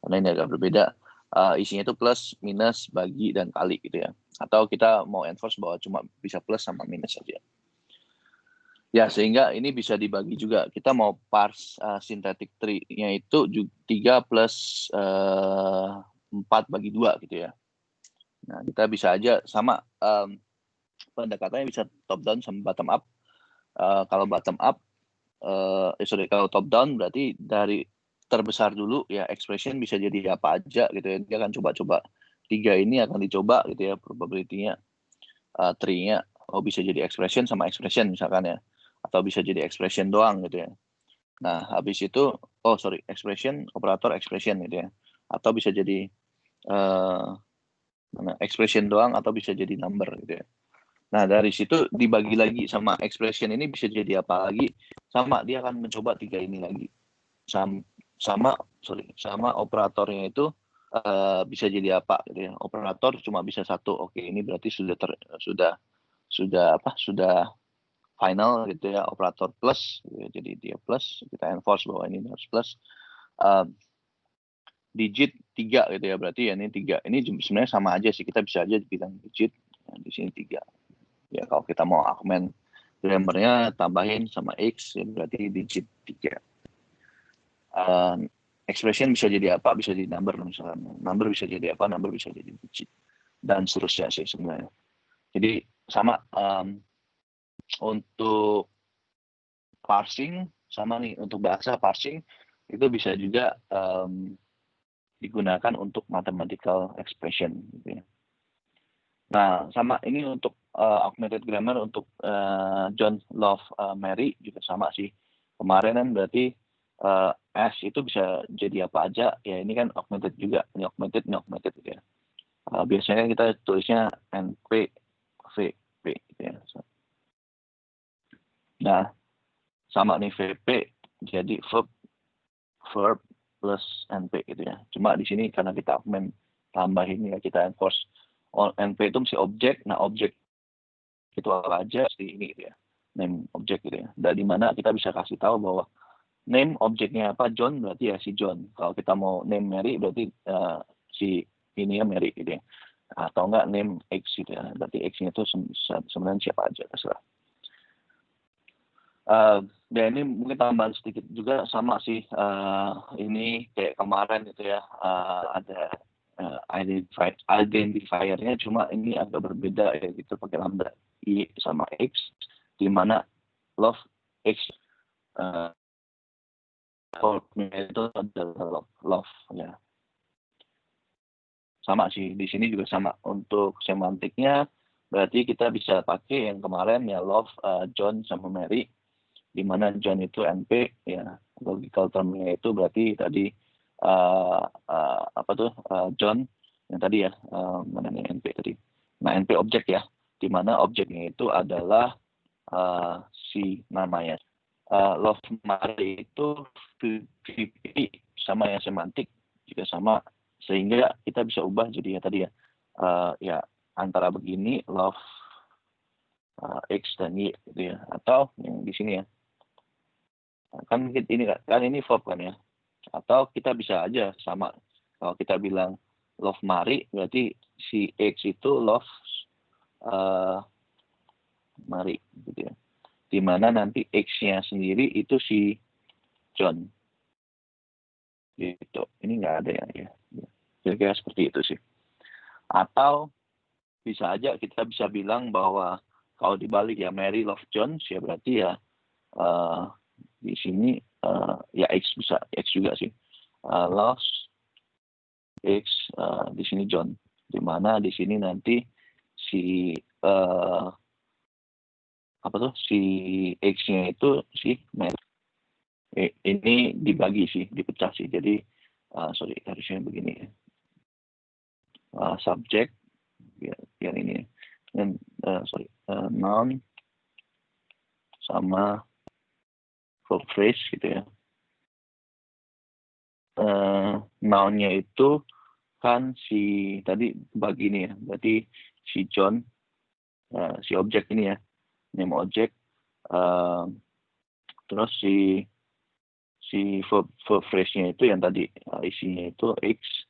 Karena ini agak berbeda. Isinya itu plus, minus, bagi, dan kali gitu ya. Atau kita mau enforce bahwa cuma bisa plus sama minus saja. Ya, sehingga ini bisa dibagi juga. Kita mau parse synthetic tree-nya itu 3 plus 4 bagi 2 gitu ya. Nah, kita bisa aja sama pendekatannya bisa top down sama bottom up. Kalau bottom up, kalau top down berarti dari terbesar dulu ya, expression bisa jadi apa aja gitu ya. Dia akan coba-coba 3 ini akan dicoba gitu ya, probability-nya, tree-nya. Bisa jadi expression sama expression misalkan ya. Atau bisa jadi expression doang gitu ya. Nah, habis itu, expression, operator expression gitu ya. Atau bisa jadi expression doang atau bisa jadi number gitu ya. Nah, dari situ dibagi lagi sama expression ini bisa jadi apa lagi? Sama, dia akan mencoba 3 ini lagi. Sama operatornya itu bisa jadi apa gitu ya. Operator cuma bisa 1. Oke, ini berarti sudah final gitu ya, operator plus gitu ya. Jadi dia plus, kita enforce bahwa ini harus plus. Digit 3 gitu ya, berarti ya ini 3. Ini sebenarnya sama aja sih, kita bisa aja bilang digit, di sini 3. Ya, kalau kita mau augment grammarnya tambahin sama X, ya berarti digit 3. Expression bisa jadi apa? Bisa jadi number misalkan. Number bisa jadi apa? Number bisa jadi digit. Dan seterusnya sih sebenarnya. Jadi sama untuk parsing, sama nih untuk bahasa parsing, itu bisa juga digunakan untuk mathematical expression gitu ya. Nah, sama ini untuk augmented grammar untuk John Love Mary juga sama sih. Kemarin kan berarti S itu bisa jadi apa aja. Ya ini kan augmented juga. Ini augmented gitu ya. Biasanya kita tulisnya NP, VP gitu ya. Nah, sama nih VP jadi verb plus NP gitu ya. Cuma di sini karena kita augment tambahin ya, kita enforce NP itu mesti objek. Nah, objek itu apa aja, mesti ini gitu ya, name objek gitu ya. Dan di mana kita bisa kasih tahu bahwa name objeknya apa, John berarti ya si John. Kalau kita mau name Mary berarti si ini ya Mary gitu ya. Atau enggak name X gitu ya. Berarti X-nya itu sebenarnya siapa aja terserah. Dan ini mungkin tambahan sedikit juga sama sih. Ini kayak kemarin gitu ya, ada identifier-nya, cuma ini agak berbeda ya gitu, pakai lambda I sama X, di mana love X itu adalah love ya. Sama sih, di sini juga sama. Untuk semantiknya berarti kita bisa pakai yang kemarin ya, love John sama Mary, di mana John itu NP ya, logical termnya itu berarti tadi John yang tadi ya, mana nih NP tadi. Nah, NP objek ya, di mana objeknya itu adalah si namanya. Love Mary itu VP sama yang semantik juga sama, sehingga kita bisa ubah jadi ya tadi ya, ya antara begini love X dan Y gitu ya, atau yang di sini ya. Kan ini verb kan ya, atau kita bisa aja sama, kalau kita bilang love Mary berarti si X itu love Mary gitu ya, dimana nanti X-nya sendiri itu si John gitu. Ini nggak ada ya, kira-kira seperti itu sih. Atau bisa aja kita bisa bilang bahwa kalau dibalik ya, Mary love John ya berarti ya di sini ya X bisa X juga sih, loves X di sini John, di mana di sini nanti si si X-nya itu si Mary. Ini dibagi sih, dipecah sih. Jadi harusnya begini ya, subject biar ini dan noun sama verb phrase gitu ya. Noun-nya itu kan si tadi bagi ini ya, berarti si John, si objek ini ya, name objek, terus si verb phrase-nya itu yang tadi isinya itu X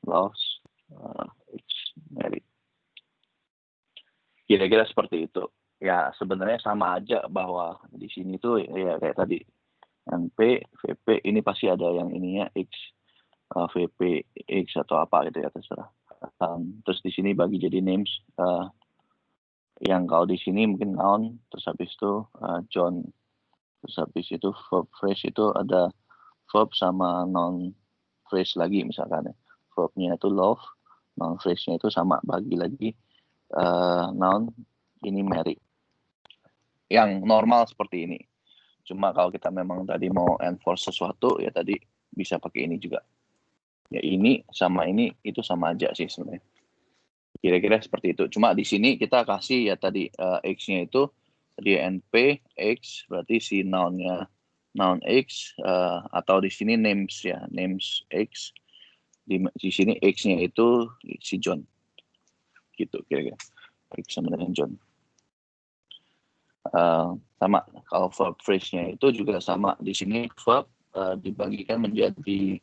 loves X married. Kira-kira seperti itu. Ya sebenarnya sama aja, bahwa di sini tuh ya kayak tadi NP, VP, ini pasti ada yang ininya X, VP, X atau apa gitu ya, terserah. Terus di sini bagi jadi names, yang kalau di sini mungkin noun, terus habis itu John, terus habis itu verb phrase itu ada verb sama noun phrase lagi misalkan ya. Verbnya itu love, noun phrase-nya itu sama, bagi lagi noun ini Mary. Yang normal seperti ini. Cuma kalau kita memang tadi mau enforce sesuatu ya tadi bisa pakai ini juga. Ya ini sama ini itu sama aja sih sebenarnya. Kira-kira seperti itu. Cuma di sini kita kasih ya tadi X-nya itu di NP X, berarti si noun-nya noun X, atau di sini names ya, names X. Di sini X-nya itu si John. Gitu kira-kira. X sama dengan John. Sama kalau verb phrase-nya itu juga sama, di sini verb dibagikan menjadi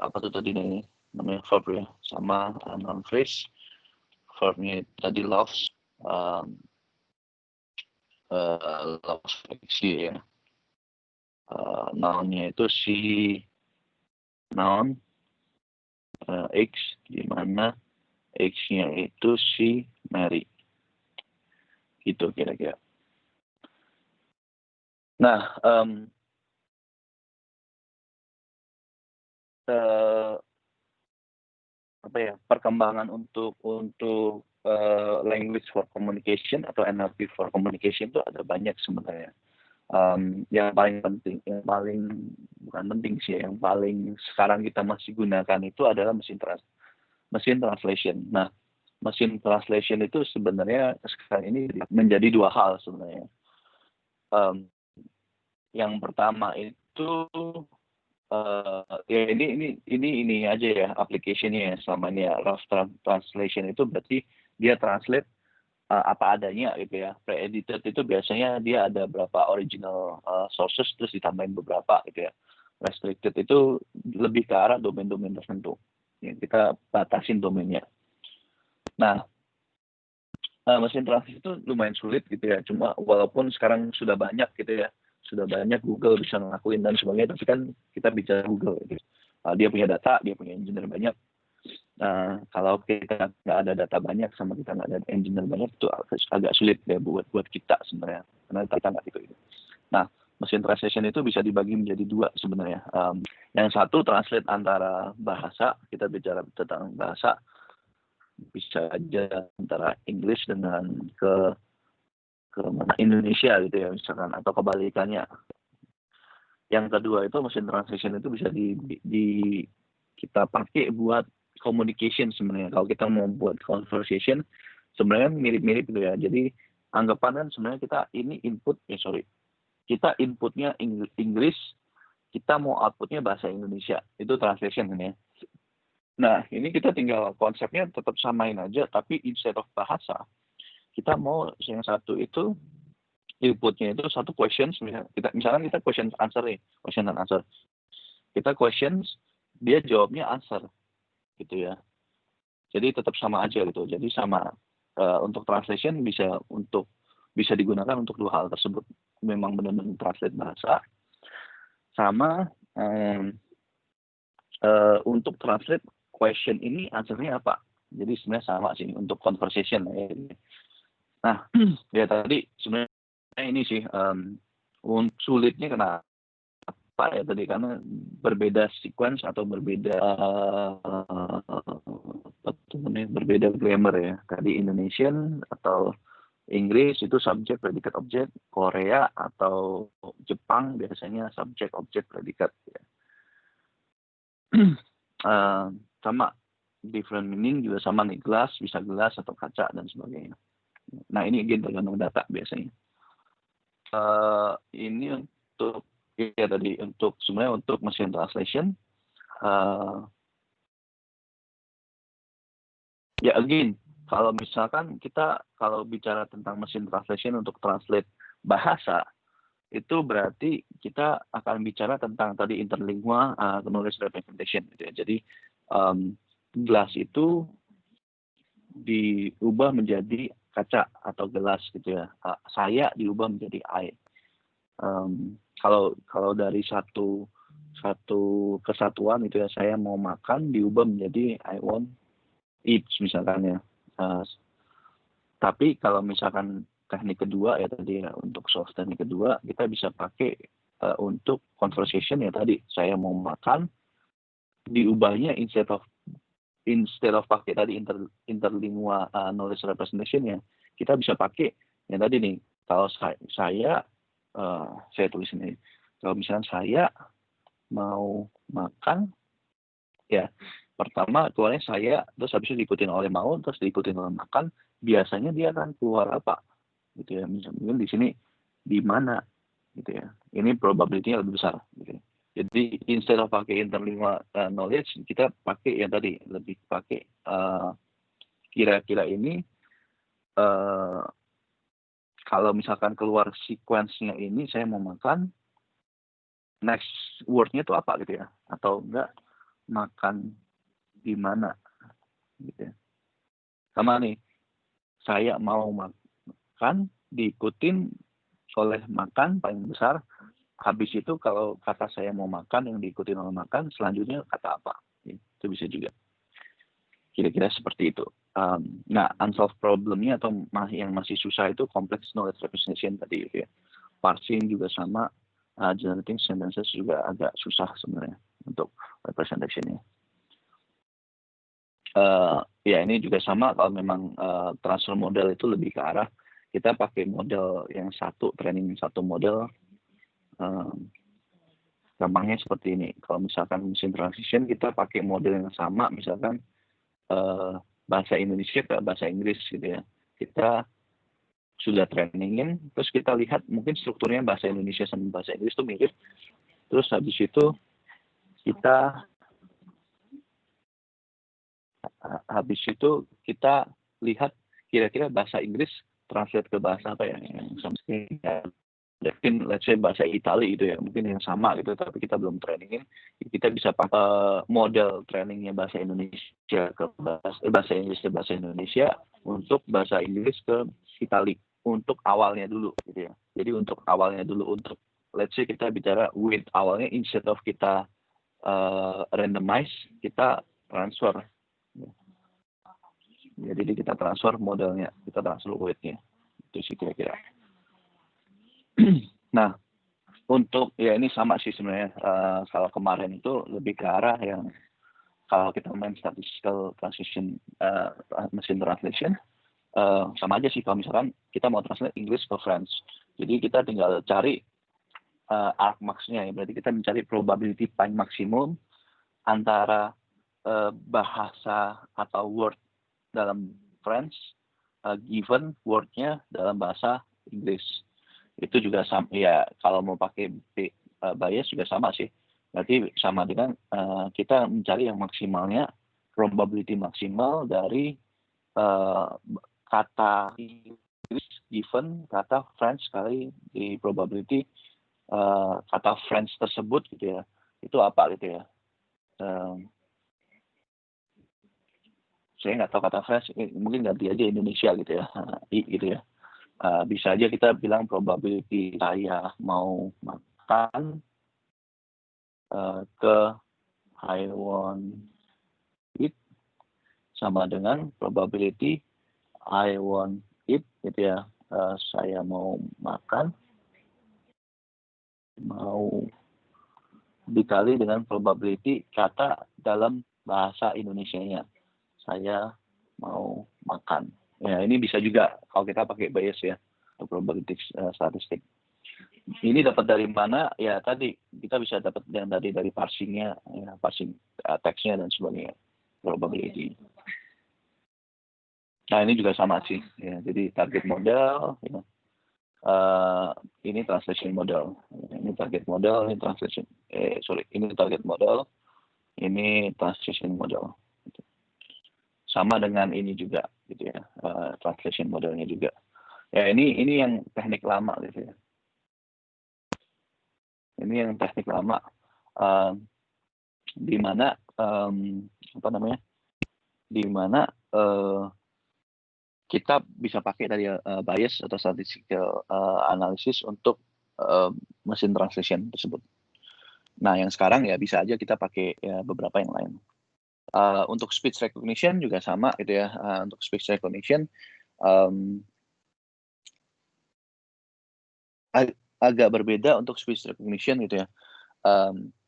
apa tuh tadi namanya verb ya, sama noun phrase. Verbnya tadi loves, loves X ya, noun-nya itu si noun X, di mana X-nya itu si Mary. Gitu kira-kira. Nah, perkembangan untuk language for communication atau NLP for communication itu ada banyak sebenarnya. Yang paling penting, yang paling sekarang kita masih gunakan itu adalah mesin translation. Nah, mesin translation itu sebenarnya sekarang ini menjadi dua hal sebenarnya. Yang pertama itu ya ini aja ya application-nya ya selama ini ya. Rough translation itu berarti dia translate apa adanya gitu ya. Pre-edited itu biasanya dia ada berapa original sources terus ditambahin beberapa gitu ya. Restricted itu lebih ke arah domain-domain tertentu. Ya, kita batasin domainnya. Nah, mesin translate itu lumayan sulit gitu ya. Cuma walaupun sekarang sudah banyak gitu ya. Sudah banyak Google bisa ngelakuin dan sebagainya. Tapi kan kita bicara Google gitu. Dia punya data, dia punya engineer banyak. Nah, kalau kita nggak ada data banyak sama kita nggak ada engineer banyak itu agak sulit ya buat kita sebenarnya karena kita nggak itu. Nah, mesin translation itu bisa dibagi menjadi dua sebenarnya. Yang satu translate antara bahasa, kita bicara tentang bahasa bisa aja antara English dengan ke mana Indonesia gitu ya misalkan atau kebalikannya. Yang kedua itu mesin translation itu bisa kita pakai buat communication sebenarnya. Kalau kita mau buat conversation sebenarnya mirip-mirip gitu ya. Jadi anggapan kan sebenarnya kita ini kita inputnya Inggris, kita mau outputnya bahasa Indonesia. Itu translation kan ya. Nah, ini kita tinggal konsepnya tetap samain aja, tapi instead of bahasa, kita mau yang satu itu inputnya itu satu questions, misalkan kita question answer nih, question and answer. Kita questions, dia jawabnya answer, gitu ya. Jadi tetap sama aja gitu. Jadi sama untuk translation bisa digunakan untuk dua hal tersebut. Memang benar-benar translate bahasa, sama untuk translate question ini answernya apa. Jadi sebenarnya sama sih untuk conversation. Nah, ya tadi sebenarnya ini sih sulitnya kenapa ya tadi karena berbeda sequence atau berbeda berbeda grammar ya. Tadi Indonesian atau Inggris itu subject, predicate, object. Korea atau Jepang biasanya subject, object, predicate. Ya. Sama different meaning juga sama nih, gelas bisa gelas atau kaca dan sebagainya. Nah ini again tergantung data biasanya. Ini untuk ya tadi sebenarnya untuk mesin translation ya again kalau misalkan kita kalau bicara tentang mesin translation untuk translate bahasa itu berarti kita akan bicara tentang tadi interlingua knowledge representation gitu ya. Jadi gelas itu diubah menjadi kaca atau gelas gitu ya. Saya diubah menjadi I. Kalau dari satu kesatuan itu ya, saya mau makan diubah menjadi I want eat misalkan ya. Tapi kalau misalkan teknik kedua ya tadi ya, untuk soft teknik kedua kita bisa pakai untuk conversation ya tadi saya mau makan diubahnya instead of pakai tadi interlingua knowledge representation ya kita bisa pakai yang tadi nih kalau saya tulis ini kalau misalnya saya mau makan ya pertama keluarnya saya terus habis itu diikutin oleh mau terus diikutin oleh makan biasanya dia akan keluar apa gitu ya mungkin di sini di mana gitu ya ini probability-nya lebih besar gitu ya. Jadi instead of pakai interlingua knowledge kita pakai yang tadi lebih pakai kira-kira ini kalau misalkan keluar sequence-nya ini saya mau makan next word-nya itu apa gitu ya atau enggak makan di mana gitu ya. Sama nih saya mau makan diikutin oleh makan paling besar habis itu kalau kata saya mau makan yang diikutin oleh makan selanjutnya kata apa itu bisa juga kira-kira seperti itu. Nah unsolved problemnya atau yang masih susah itu complex knowledge representation tadi gitu ya. Parsing juga sama, generating sentences juga agak susah sebenarnya untuk representation-nya. Ya ini juga sama kalau memang transfer model itu lebih ke arah kita pakai model yang satu training satu model gampangnya seperti ini kalau misalkan mesin transition kita pakai model yang sama misalkan bahasa Indonesia ke bahasa Inggris gitu ya kita sudah trainingin terus kita lihat mungkin strukturnya bahasa Indonesia sama bahasa Inggris itu mirip terus habis itu kita lihat kira-kira bahasa Inggris translate ke bahasa apa ya yang something mungkin let's say bahasa Itali gitu ya, mungkin yang sama gitu, tapi kita belum trainingin, kita bisa pakai model trainingnya bahasa Indonesia ke bahasa Inggris ke bahasa Indonesia untuk bahasa Inggris ke Itali untuk awalnya dulu gitu ya. Jadi untuk awalnya dulu, untuk let's say kita bicara with awalnya, instead of kita randomize, kita transfer. Jadi kita transfer modelnya, kita transfer weight-nya. Itu sih kira-kira. Nah, untuk ya ini sama sih sebenarnya. Kalau kemarin itu lebih ke arah yang kalau kita main statistical transition, machine translation, sama aja sih kalau misalkan kita mau translate English ke French. Jadi kita tinggal cari argmax-nya ya, berarti kita mencari probability paling maksimum antara bahasa atau word dalam French given word-nya dalam bahasa Inggris. Itu juga sama ya, kalau mau pakai bias juga sama sih. Berarti sama dengan kita mencari yang maksimalnya, probability maksimal dari kata Inggris given kata French kali di probability kata French tersebut gitu ya. Itu apa gitu ya. Saya nggak tahu kata French, mungkin ganti aja Indonesia gitu ya, gitu ya. Bisa aja kita bilang probability saya mau makan ke I want eat sama dengan probability I want eat gitu ya. Saya mau makan mau dikali dengan probability kata dalam bahasa Indonesianya. Saya mau makan. Ya, ini bisa juga kalau kita pakai bias ya, probability statistik. Ini dapat dari mana? Ya tadi kita bisa dapat yang dari parsingnya, ya, parsing teksnya dan sebagainya, probability. Nah ini juga sama sih, ya. Jadi target model, ya. Ini translation model, ini target model, ini translation, ini target model, ini translation model. Sama dengan ini juga gitu ya, translation modelnya juga ya. Ini yang teknik lama gitu ya, ini yang teknik lama di mana apa namanya, di mana kita bisa pakai tadi bias atau statistical analysis untuk mesin translation tersebut. Nah yang sekarang ya bisa aja kita pakai ya, beberapa yang lain. Untuk speech recognition juga sama gitu ya. Untuk speech recognition agak berbeda untuk speech recognition gitu ya.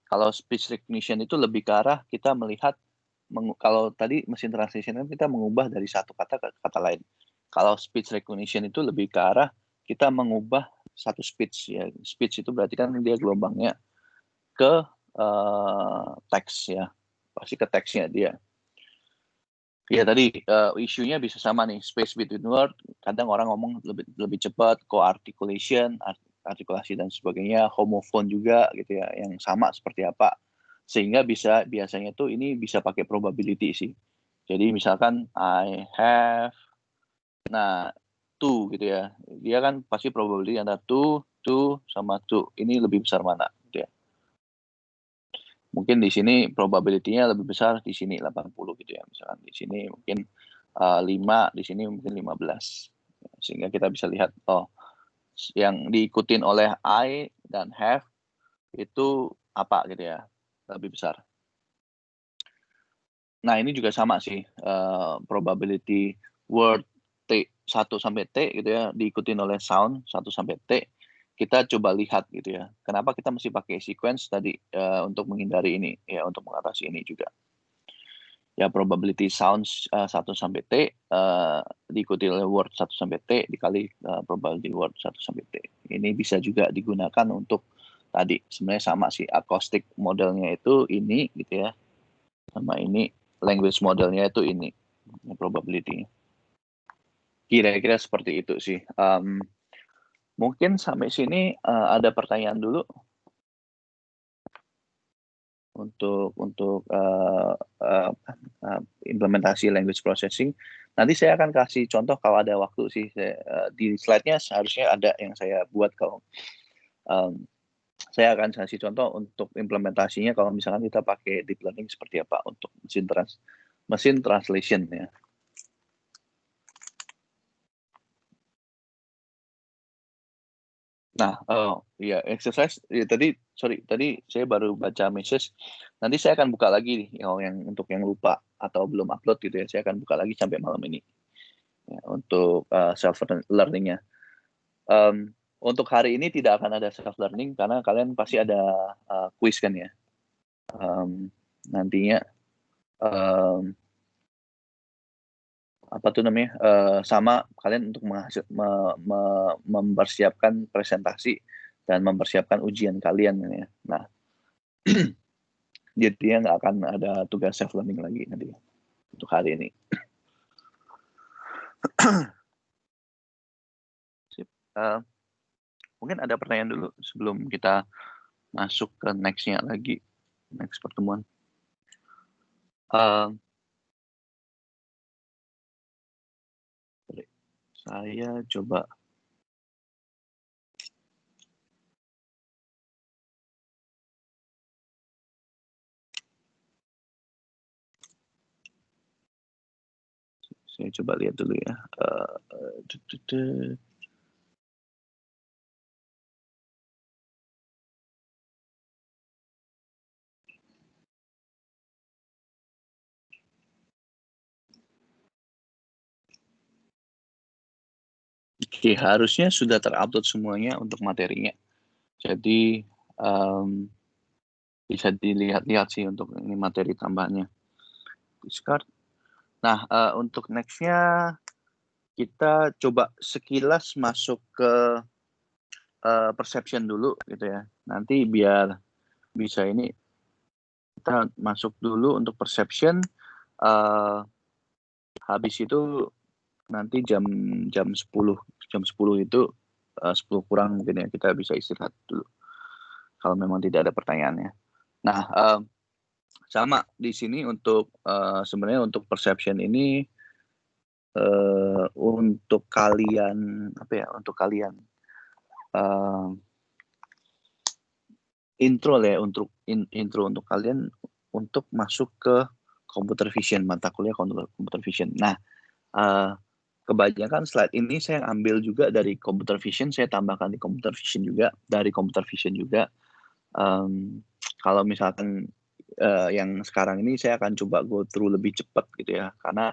Kalau speech recognition itu lebih ke arah kita melihat, kalau tadi mesin translation kan kita mengubah dari satu kata ke kata lain. Kalau speech recognition itu lebih ke arah kita mengubah satu speech ya. Speech itu berarti kan dia gelombangnya ke teks ya. Pasti ke teksnya dia. Ya tadi isunya bisa sama nih, space between word. Kadang orang ngomong lebih cepat, co-articulation, artikulasi dan sebagainya, homophone juga gitu ya, yang sama seperti apa. Sehingga biasanya tuh ini bisa pakai probability sih. Jadi misalkan I have, nah to gitu ya. Dia kan pasti probability antara to sama to. Ini lebih besar mana gitu ya. Mungkin di sini probability-nya lebih besar, di sini 80 gitu ya. Misalkan di sini mungkin 5, di sini mungkin 15. Sehingga kita bisa lihat, oh yang diikutin oleh I dan have itu apa gitu ya, lebih besar. Nah ini juga sama sih, probability word T 1 sampai T gitu ya, diikutin oleh sound 1 sampai T. Kita coba lihat gitu ya, kenapa kita mesti pakai sequence tadi, untuk menghindari ini ya, untuk mengatasi ini juga. Ya probability sounds 1 sampai T diikuti oleh word 1 sampai T dikali probability word 1 sampai T. Ini bisa juga digunakan untuk tadi, sebenarnya sama sih, acoustic modelnya itu ini gitu ya, sama ini language modelnya itu ini, probability. Kira-kira seperti itu sih. Mungkin sampai sini ada pertanyaan dulu. implementasi language processing. Nanti saya akan kasih contoh kalau ada waktu sih. Di slide-nya seharusnya ada yang saya buat kalau saya akan kasih contoh untuk implementasinya kalau misalkan kita pakai deep learning seperti apa untuk mesin translation ya. Nah, ya exercise ya, tadi saya baru baca message. Nanti saya akan buka lagi nih yang untuk yang lupa atau belum upload gitu ya. Saya akan buka lagi sampai malam ini ya, untuk self learningnya. Untuk hari ini tidak akan ada self learning karena kalian pasti ada quiz kan ya. Nantinya apa tuh namanya sama kalian untuk mempersiapkan presentasi dan mempersiapkan ujian kalian ya. Nah, jadi nggak akan ada tugas self learning lagi nanti untuk hari ini. Sip. Mungkin ada pertanyaan dulu sebelum kita masuk ke next pertemuan. Saya coba lihat dulu ya. Oke, harusnya sudah terupload semuanya untuk materinya. Jadi bisa dilihat-lihat sih untuk ini materi tambahannya. Discard. Nah, untuk next-nya kita coba sekilas masuk ke perception dulu gitu ya. Nanti biar bisa ini kita masuk dulu untuk perception. Habis itu nanti jam 10 itu 10 kurang mungkin ya kita bisa istirahat dulu kalau memang tidak ada pertanyaannya. Nah, sama di sini untuk sebenarnya untuk perception ini untuk kalian intro ya intro untuk kalian untuk masuk ke computer vision, mata kuliah computer vision. Nah, kebanyakan slide ini saya ambil juga dari computer vision, saya tambahkan di computer vision juga, dari computer vision juga. Kalau misalkan yang sekarang ini saya akan coba go through lebih cepat gitu ya, karena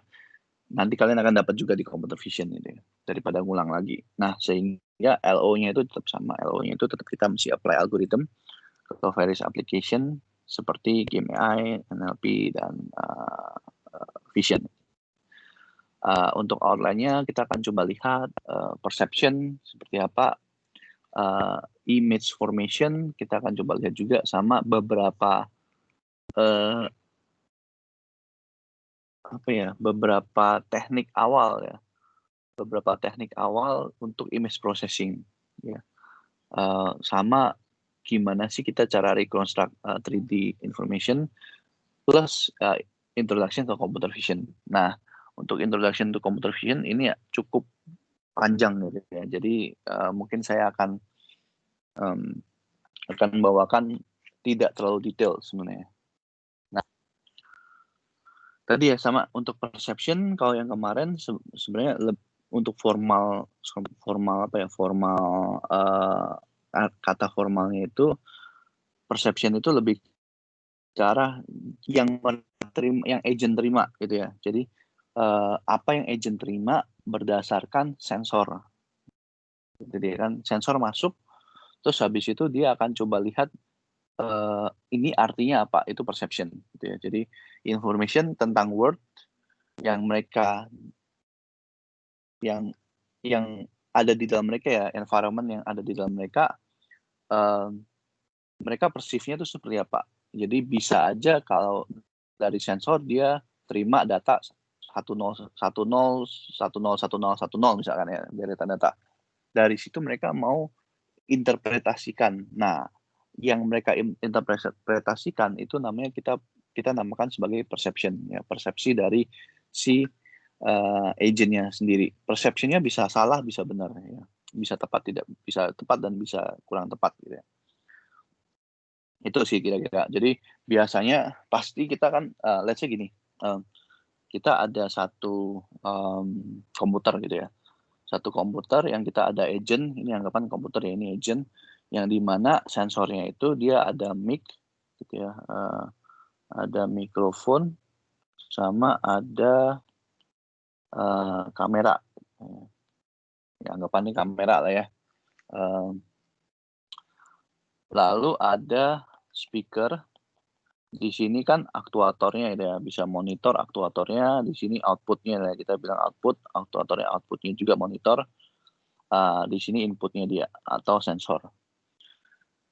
nanti kalian akan dapat juga di computer vision gitu ya, daripada ngulang lagi. Nah, sehingga LO-nya itu tetap sama, LO-nya itu tetap kita mesti apply algorithm ke various application seperti game AI, NLP, dan vision. Untuk outline-nya kita akan coba lihat perception seperti apa, image formation kita akan coba lihat juga, sama beberapa beberapa teknik awal ya, untuk image processing ya, sama gimana sih kita cara reconstruct 3D information plus introduction to computer vision. Nah, untuk introduction to computer vision ini ya cukup panjang gitu ya. Jadi mungkin saya akan membawakan tidak terlalu detail sebenarnya. Nah, tadi ya sama untuk perception kalau yang kemarin sebenarnya untuk formal kata formalnya itu perception itu lebih ke arah yang agent terima gitu ya. Jadi apa yang agent terima berdasarkan sensor. Jadi kan sensor masuk, terus habis itu dia akan coba lihat ini artinya apa, itu perception gitu ya. Jadi information tentang word yang ada di dalam mereka ya, environment yang ada di dalam mereka, mereka perceive-nya itu seperti apa. Jadi bisa aja kalau dari sensor dia terima data 10101010 misalkan ya, dari data. Dari situ mereka mau interpretasikan. Nah, yang mereka interpretasikan itu namanya kita namakan sebagai perception ya, persepsi dari si agentnya sendiri. Perceptionnya bisa salah, bisa benar ya, bisa tepat tidak, bisa tepat dan bisa kurang tepat gitu ya. Itu sih kira-kira. Jadi biasanya pasti kita kan let's say gini, kita ada satu komputer gitu ya, satu komputer yang kita ada agent, ini anggapan komputer ya, ini agent yang dimana sensornya itu dia ada mic gitu ya, ada mikrofon sama ada kamera ya, anggapan ini kamera lah ya, lalu ada speaker, di sini kan aktuatornya ya, bisa monitor aktuatornya, di sini outputnya ya, kita bilang output, aktuatornya outputnya juga monitor, di sini inputnya dia atau sensor.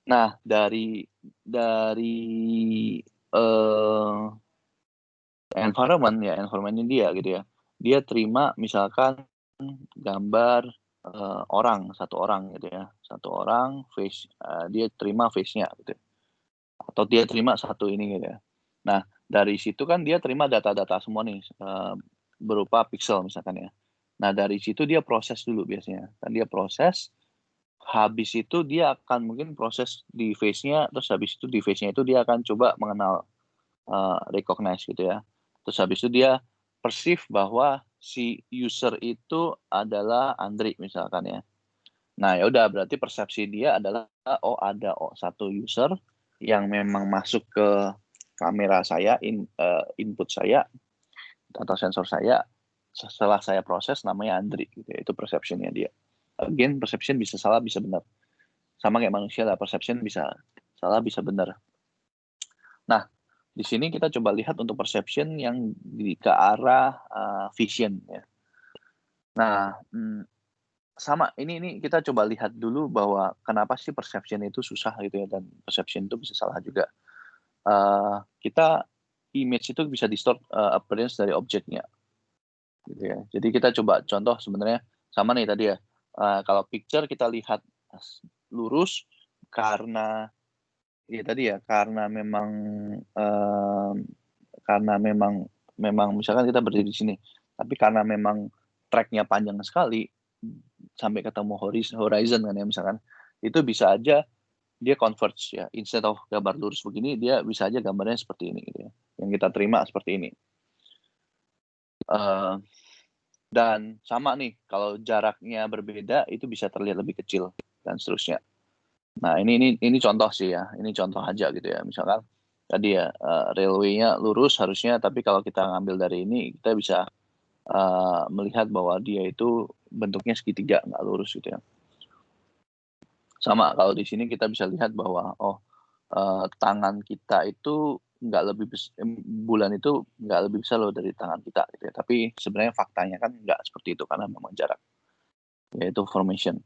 Nah, dari environmentnya dia gitu ya. Dia terima misalkan gambar satu orang gitu ya. Satu orang face, dia terima face-nya gitu. Atau dia terima satu ini gitu ya. Nah, dari situ kan dia terima data-data semua nih, berupa pixel misalkan ya. Nah, dari situ dia proses dulu biasanya. Kan dia proses, habis itu dia akan mungkin proses di face-nya, terus habis itu di face-nya itu dia akan coba mengenal, recognize gitu ya. Terus habis itu dia perceive bahwa si user itu adalah Andri misalkan ya. Nah, ya udah berarti persepsi dia adalah ada satu user yang memang masuk ke kamera saya, input saya atau sensor saya, setelah saya proses namanya Andri gitu ya. Itu perception-nya dia. Again, perception bisa salah, bisa benar. Sama kayak manusia lah, perception bisa salah, bisa benar. Nah, di sini kita coba lihat untuk perception yang ke arah vision ya. Nah, sama ini kita coba lihat dulu bahwa kenapa sih perception itu susah gitu ya, dan perception itu bisa salah juga. Kita image itu bisa distort appearance dari objeknya gitu ya. Jadi kita coba contoh sebenarnya sama nih tadi ya. Kalau picture kita lihat lurus karena ya tadi ya, karena memang misalkan kita berdiri di sini, tapi karena memang tracknya panjang sekali sampai ketemu horizon kan ya misalkan, itu bisa aja dia converge ya, instead of gambar lurus begini dia bisa aja gambarnya seperti ini gitu ya, yang kita terima seperti ini. Dan sama nih, kalau jaraknya berbeda itu bisa terlihat lebih kecil dan seterusnya. Nah, ini contoh sih ya, ini contoh aja gitu ya. Misalkan tadi ya, railway-nya lurus harusnya, tapi kalau kita ngambil dari ini kita bisa melihat bahwa dia itu bentuknya segitiga, nggak lurus gitu ya. Sama kalau di sini kita bisa lihat bahwa tangan kita itu nggak lebih bulan itu nggak lebih besar loh dari tangan kita gitu ya. Tapi sebenarnya faktanya kan nggak seperti itu karena memang jarak, yaitu formation.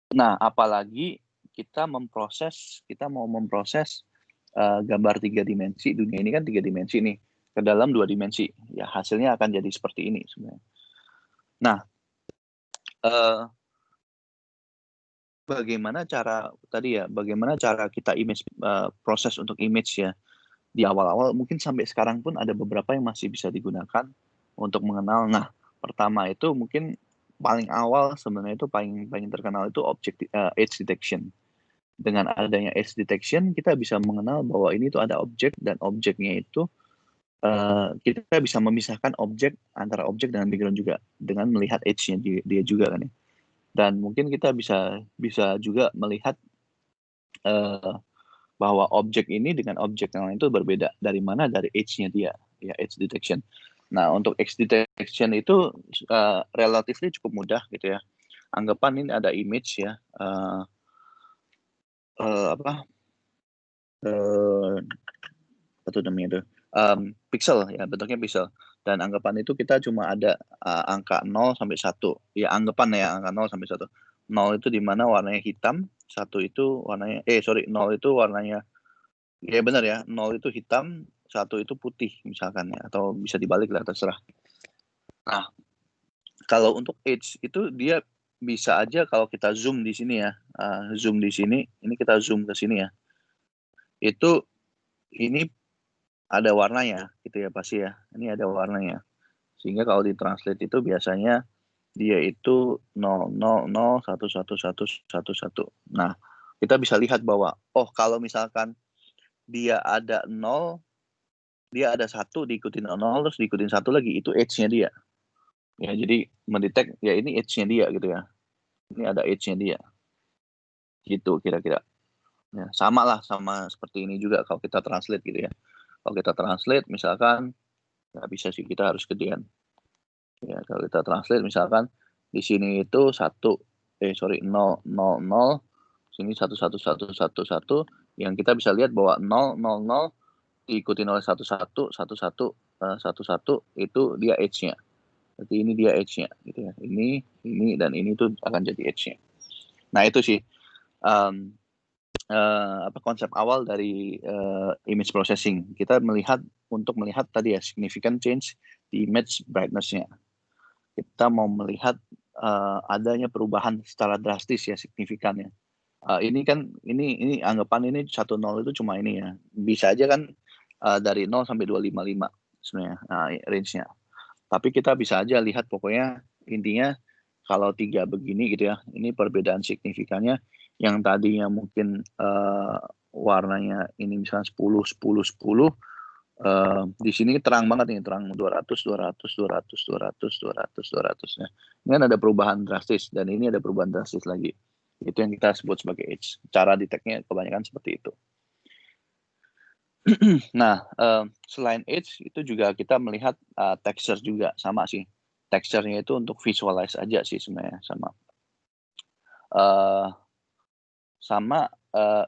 Nah, apalagi kita mau memproses gambar 3 dimensi, dunia ini kan 3 dimensi nih, ke dalam 2 dimensi. Ya hasilnya akan jadi seperti ini sebenarnya. Nah, bagaimana cara kita image, proses untuk image ya di awal-awal, mungkin sampai sekarang pun ada beberapa yang masih bisa digunakan untuk mengenal. Nah, pertama itu mungkin paling awal sebenarnya itu paling terkenal itu edge detection. Dengan adanya edge detection kita bisa mengenal bahwa ini tuh ada objek, dan objeknya itu kita bisa memisahkan antara objek dengan background juga dengan melihat edge-nya dia juga kan ya. Dan mungkin kita bisa juga melihat bahwa objek ini dengan objek yang lain itu berbeda. Dari mana? Dari edge-nya dia, ya, edge detection. Nah, untuk edge detection itu relatifly cukup mudah gitu ya. Anggapan ini ada image ya, apa tuh namanya itu, pixel ya, bentuknya pixel. Dan anggapan itu kita cuma ada angka 0 sampai 1. Ya, anggapan ya angka 0 sampai 1. 0 itu di mana warnanya hitam, 1 itu warnanya 0 itu warnanya, ya benar ya, 0 itu hitam, 1 itu putih misalkan ya, atau bisa dibalik lah, terserah. Nah, kalau untuk edge itu dia bisa aja kalau kita zoom di sini ya, zoom di sini, ini kita zoom ke sini ya, itu ini ada warnanya gitu ya pasti ya, ini ada warnanya. Sehingga kalau ditranslate itu biasanya dia itu 0,00,1,1,1,1,1. Nah, kita bisa lihat bahwa, oh kalau misalkan dia ada 0, dia ada 1 diikutin 0, terus diikutin 1 lagi, itu edge-nya dia. Ya, jadi mendetek ya ini edge-nya dia gitu ya. Ini ada edge-nya dia. Gitu kira-kira. Ya, sama lah sama seperti ini juga kalau kita translate gitu ya. Kalau kita translate misalkan nggak bisa sih, kita harus gedean. Ya, kalau kita translate misalkan di sini itu 0, 0, 0, sini 1, 1, 1, 1, 1, yang kita bisa lihat bahwa 0, 0, 0 diikutin oleh 1, 1, 1, 1, 1, 1 itu dia edge-nya. Berarti ini dia edge-nya gitu ya. Ini dan ini tuh akan jadi edge-nya. Nah, itu sih konsep awal dari image processing. Kita melihat tadi ya significant change di image brightness-nya. Kita mau melihat adanya perubahan secara drastis ya, signifikan ya. Ini kan ini anggapan ini 1, 0 itu cuma ini ya. Bisa aja kan dari 0 sampai 255 sebenarnya range-nya. Tapi kita bisa aja lihat pokoknya intinya kalau 3 begini gitu ya. Ini perbedaan signifikannya yang tadinya mungkin warnanya ini misalnya 10, 10, 10. Di sini terang banget nih, terang 200, 200, 200, 200, 200, 200 ya. Ini kan ada perubahan drastis dan ini ada perubahan drastis lagi. Itu yang kita sebut sebagai edge. Cara deteknya kebanyakan seperti itu. Nah, selain edge itu juga kita melihat texture juga sama sih. Texture-nya itu untuk visualize aja sih sebenarnya sama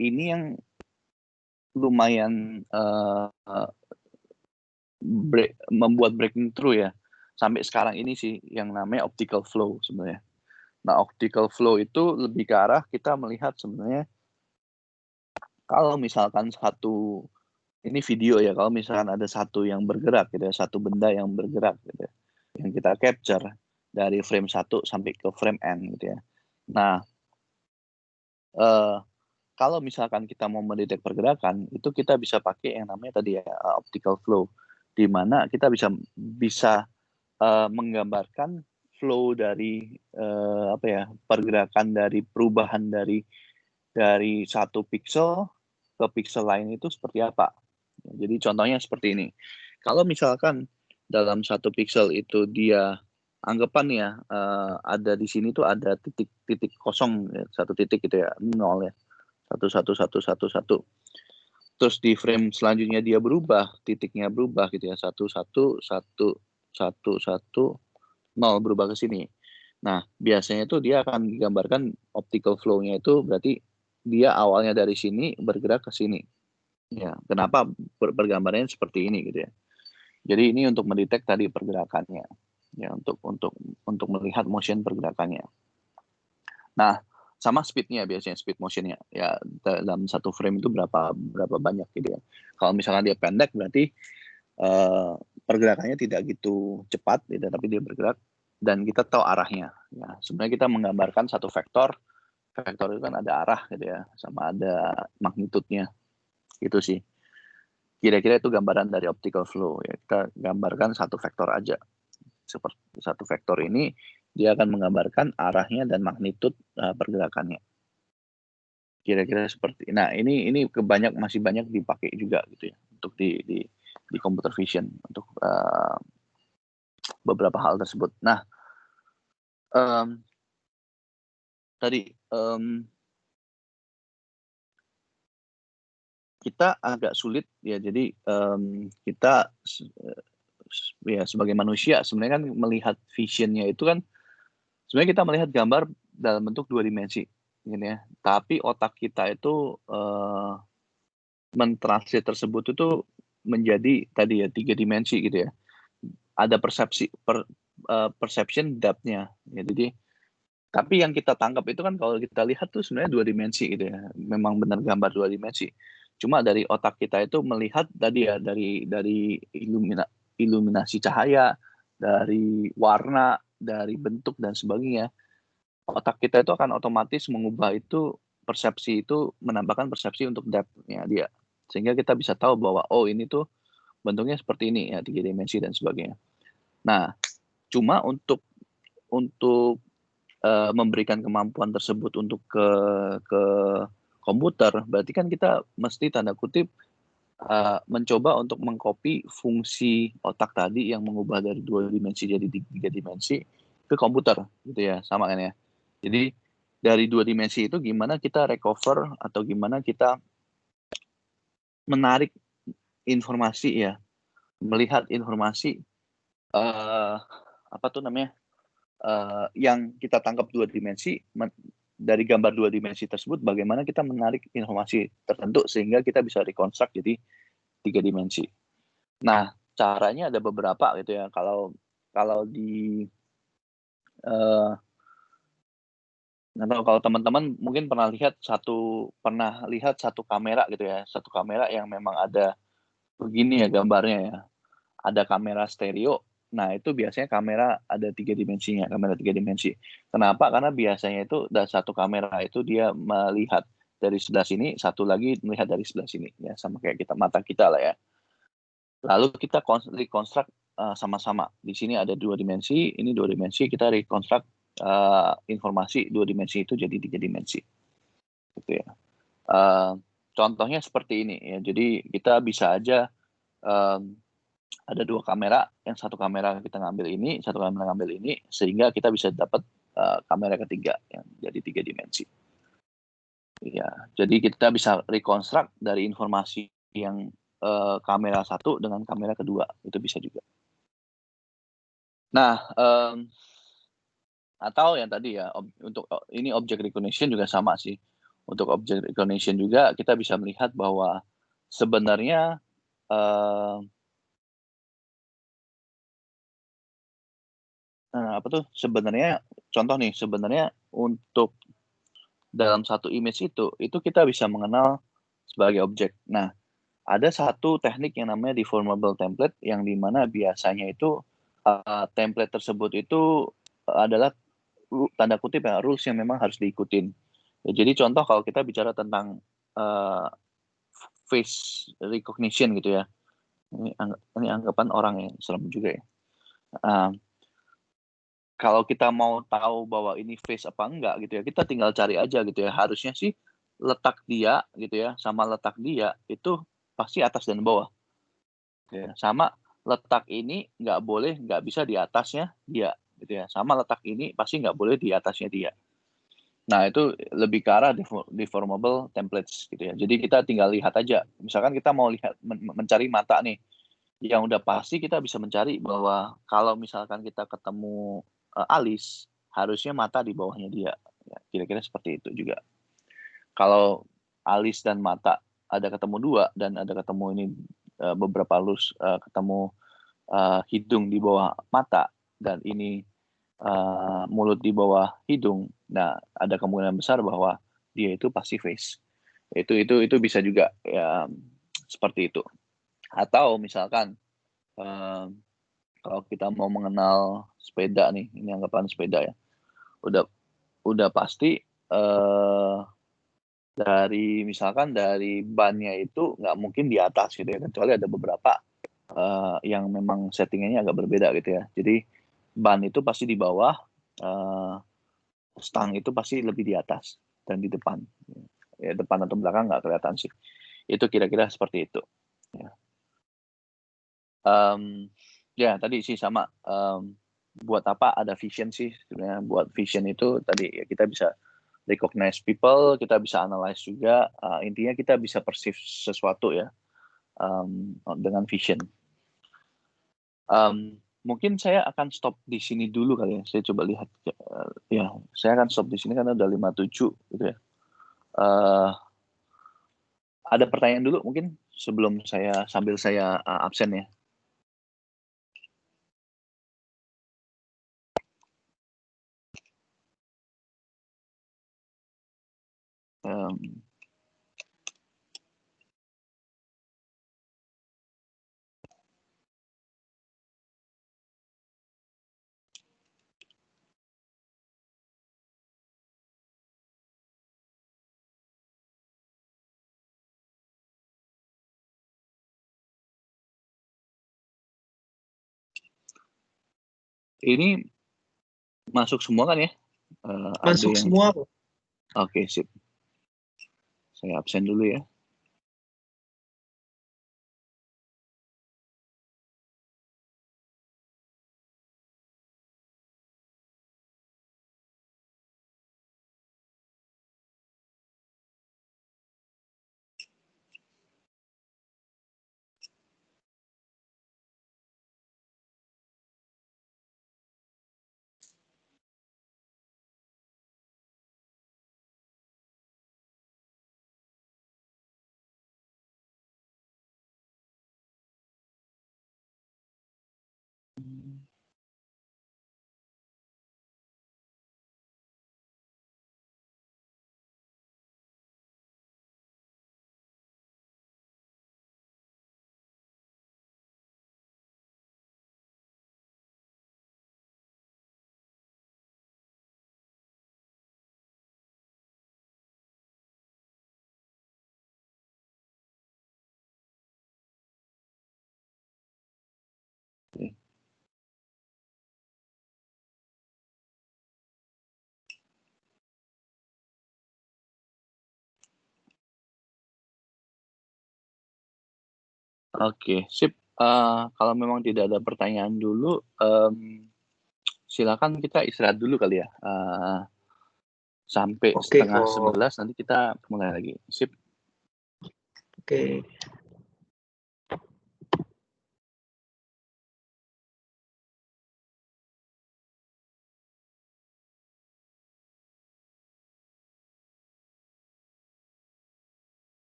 ini yang lumayan membuat breaking through ya sampai sekarang ini sih yang namanya optical flow sebenarnya. Nah, optical flow itu lebih ke arah kita melihat sebenarnya kalau misalkan ini video ya, kalau misalkan ada satu yang bergerak gitu ya, satu benda yang bergerak gitu ya, yang kita capture dari frame 1 sampai ke frame N gitu ya. Nah, kalau misalkan kita mau mendetek pergerakan, itu kita bisa pakai yang namanya tadi ya optical flow, di mana kita bisa menggambarkan flow dari pergerakan dari perubahan dari satu pixel ke pixel lain itu seperti apa. Jadi contohnya seperti ini. Kalau misalkan dalam satu pixel itu dia anggapan ya ada di sini tuh ada titik kosong ya, satu titik gitu ya, 0 ya. 1, 1, 1, 1, 1. Terus di frame selanjutnya dia berubah, titiknya berubah gitu ya. 1, 1, 1, 1, 1, 0 berubah ke sini. Nah, biasanya itu dia akan digambarkan optical flow-nya itu berarti dia awalnya dari sini bergerak ke sini. Ya, kenapa pergambarannya seperti ini gitu ya. Jadi ini untuk mendetek tadi pergerakannya. Ya, untuk melihat motion pergerakannya. Nah, sama speed-nya biasanya, speed motion-nya. Ya, dalam satu frame itu berapa banyak gitu ya. Kalau misalkan dia pendek berarti pergerakannya tidak gitu cepat gitu, tapi dia bergerak dan kita tahu arahnya. Ya, sebenarnya kita menggambarkan satu vektor itu kan ada arah gitu ya, sama ada magnitude-nya. Itu sih. Kira-kira itu gambaran dari optical flow ya. Kita gambarkan satu vektor aja. Seperti satu vektor ini dia akan menggambarkan arahnya dan magnitude pergerakannya. Kira-kira seperti. Nah, ini masih banyak dipakai juga gitu ya untuk di computer vision untuk beberapa hal tersebut. Nah, tadi kita agak sulit ya. Jadi kita ya sebagai manusia sebenarnya kan melihat visionnya itu kan sebenarnya kita melihat gambar dalam bentuk 2 dimensi, gitu ya. Tapi otak kita itu mentranslate tersebut itu menjadi tadi ya 3 dimensi gitu ya. Ada perception depth-nya. Ya, jadi tapi yang kita tangkap itu kan kalau kita lihat tuh sebenarnya 2 dimensi gitu ya. Memang benar gambar 2 dimensi. Cuma dari otak kita itu melihat tadi ya dari iluminasi cahaya, dari warna, dari bentuk dan sebagainya. otak kita itu akan otomatis mengubah itu persepsi itu menambahkan persepsi untuk depth-nya dia. Sehingga kita bisa tahu bahwa oh ini tuh bentuknya seperti ini ya 3 dimensi dan sebagainya. Nah, cuma untuk memberikan kemampuan tersebut untuk ke komputer, berarti kan kita mesti tanda kutip mencoba untuk mengcopy fungsi otak tadi yang mengubah dari 2 dimensi jadi 3 dimensi ke komputer gitu ya, sama kan ya. Jadi dari 2 dimensi itu gimana kita recover atau gimana kita menarik informasi ya, melihat informasi apa tuh namanya? Yang kita tangkap 2 dimensi dari gambar 2 dimensi tersebut bagaimana kita menarik informasi tertentu sehingga kita bisa reconstruct jadi 3 dimensi. Nah, caranya ada beberapa gitu ya. Kalau di nggak tahu kalau teman-teman mungkin pernah lihat satu kamera gitu ya, satu kamera yang memang ada begini ya gambarnya ya. Ada kamera stereo. Nah, itu biasanya kamera ada 3 dimensinya, kamera 3 dimensi. Kenapa? Karena biasanya itu dari satu kamera itu dia melihat dari sebelah sini, satu lagi melihat dari sebelah sini ya, sama kayak mata kita lah ya. Lalu kita reconstruct sama-sama. Di sini ada 2 dimensi, ini 2 dimensi, kita reconstruct informasi 2 dimensi itu jadi 3 dimensi. Gitu ya. Contohnya seperti ini ya. Jadi kita bisa aja ada 2 kamera, yang satu kamera kita ngambil ini, satu kamera ngambil ini, sehingga kita bisa dapat kamera ketiga yang jadi 3 dimensi. Ya, jadi kita bisa reconstruct dari informasi yang kamera satu dengan kamera kedua, itu bisa juga. Nah, atau yang tadi ya, untuk ini object recognition juga sama sih. Untuk object recognition juga kita bisa melihat bahwa sebenarnya sebenarnya contoh nih, sebenarnya untuk dalam satu image itu kita bisa mengenal sebagai objek. Nah, ada satu teknik yang namanya deformable template yang dimana biasanya itu template tersebut itu adalah tanda kutip ya rules yang memang harus diikutin. Ya, jadi contoh kalau kita bicara tentang face recognition gitu ya, ini anggapan orang ya, serem juga ya. Kalau kita mau tahu bahwa ini face apa enggak gitu ya, kita tinggal cari aja gitu ya. Harusnya sih letak dia gitu ya, sama letak dia itu pasti atas dan bawah. Ya, sama letak ini nggak bisa di atasnya dia gitu ya. Sama letak ini pasti nggak boleh di atasnya dia. Nah, itu lebih ke arah deformable templates gitu ya. Jadi kita tinggal lihat aja. Misalkan kita mau lihat mencari mata nih, yang udah pasti kita bisa mencari bahwa kalau misalkan kita ketemu alis, harusnya mata di bawahnya dia. Ya, kira-kira seperti itu juga. Kalau alis dan mata ada ketemu 2 dan ada ketemu ini beberapa halus ketemu hidung di bawah mata dan ini mulut di bawah hidung. Nah, ada kemungkinan besar bahwa dia itu pasti face. Itu bisa juga ya seperti itu. Atau misalkan kalau kita mau mengenal sepeda nih, ini anggapan sepeda ya. Udah pasti misalkan dari bannya itu nggak mungkin di atas gitu ya, kecuali ada beberapa yang memang settingannya agak berbeda gitu ya. Jadi ban itu pasti di bawah, stang itu pasti lebih di atas dan di depan. Ya, depan atau belakang nggak kelihatan sih. Itu kira-kira seperti itu. Ya. Ya tadi sih sama. Buat apa ada vision sih sebenarnya? Buat vision itu tadi ya kita bisa recognize people, kita bisa analyze juga. Intinya kita bisa perceive sesuatu ya dengan vision. Mungkin saya akan stop di sini dulu kali ya. Saya coba lihat ya. Saya akan stop di sini karena udah 57 gitu ya. Ada pertanyaan dulu mungkin sebelum sambil saya absen ya. Ini masuk semua kan ya? Masuk ada yang... semua kok. Oke, sip. Saya absen dulu ya. Oke, sip. Kalau memang tidak ada pertanyaan dulu, silakan kita istirahat dulu kali ya. Sampai Oke, setengah kok. 11 nanti kita mulai lagi. Sip. Oke.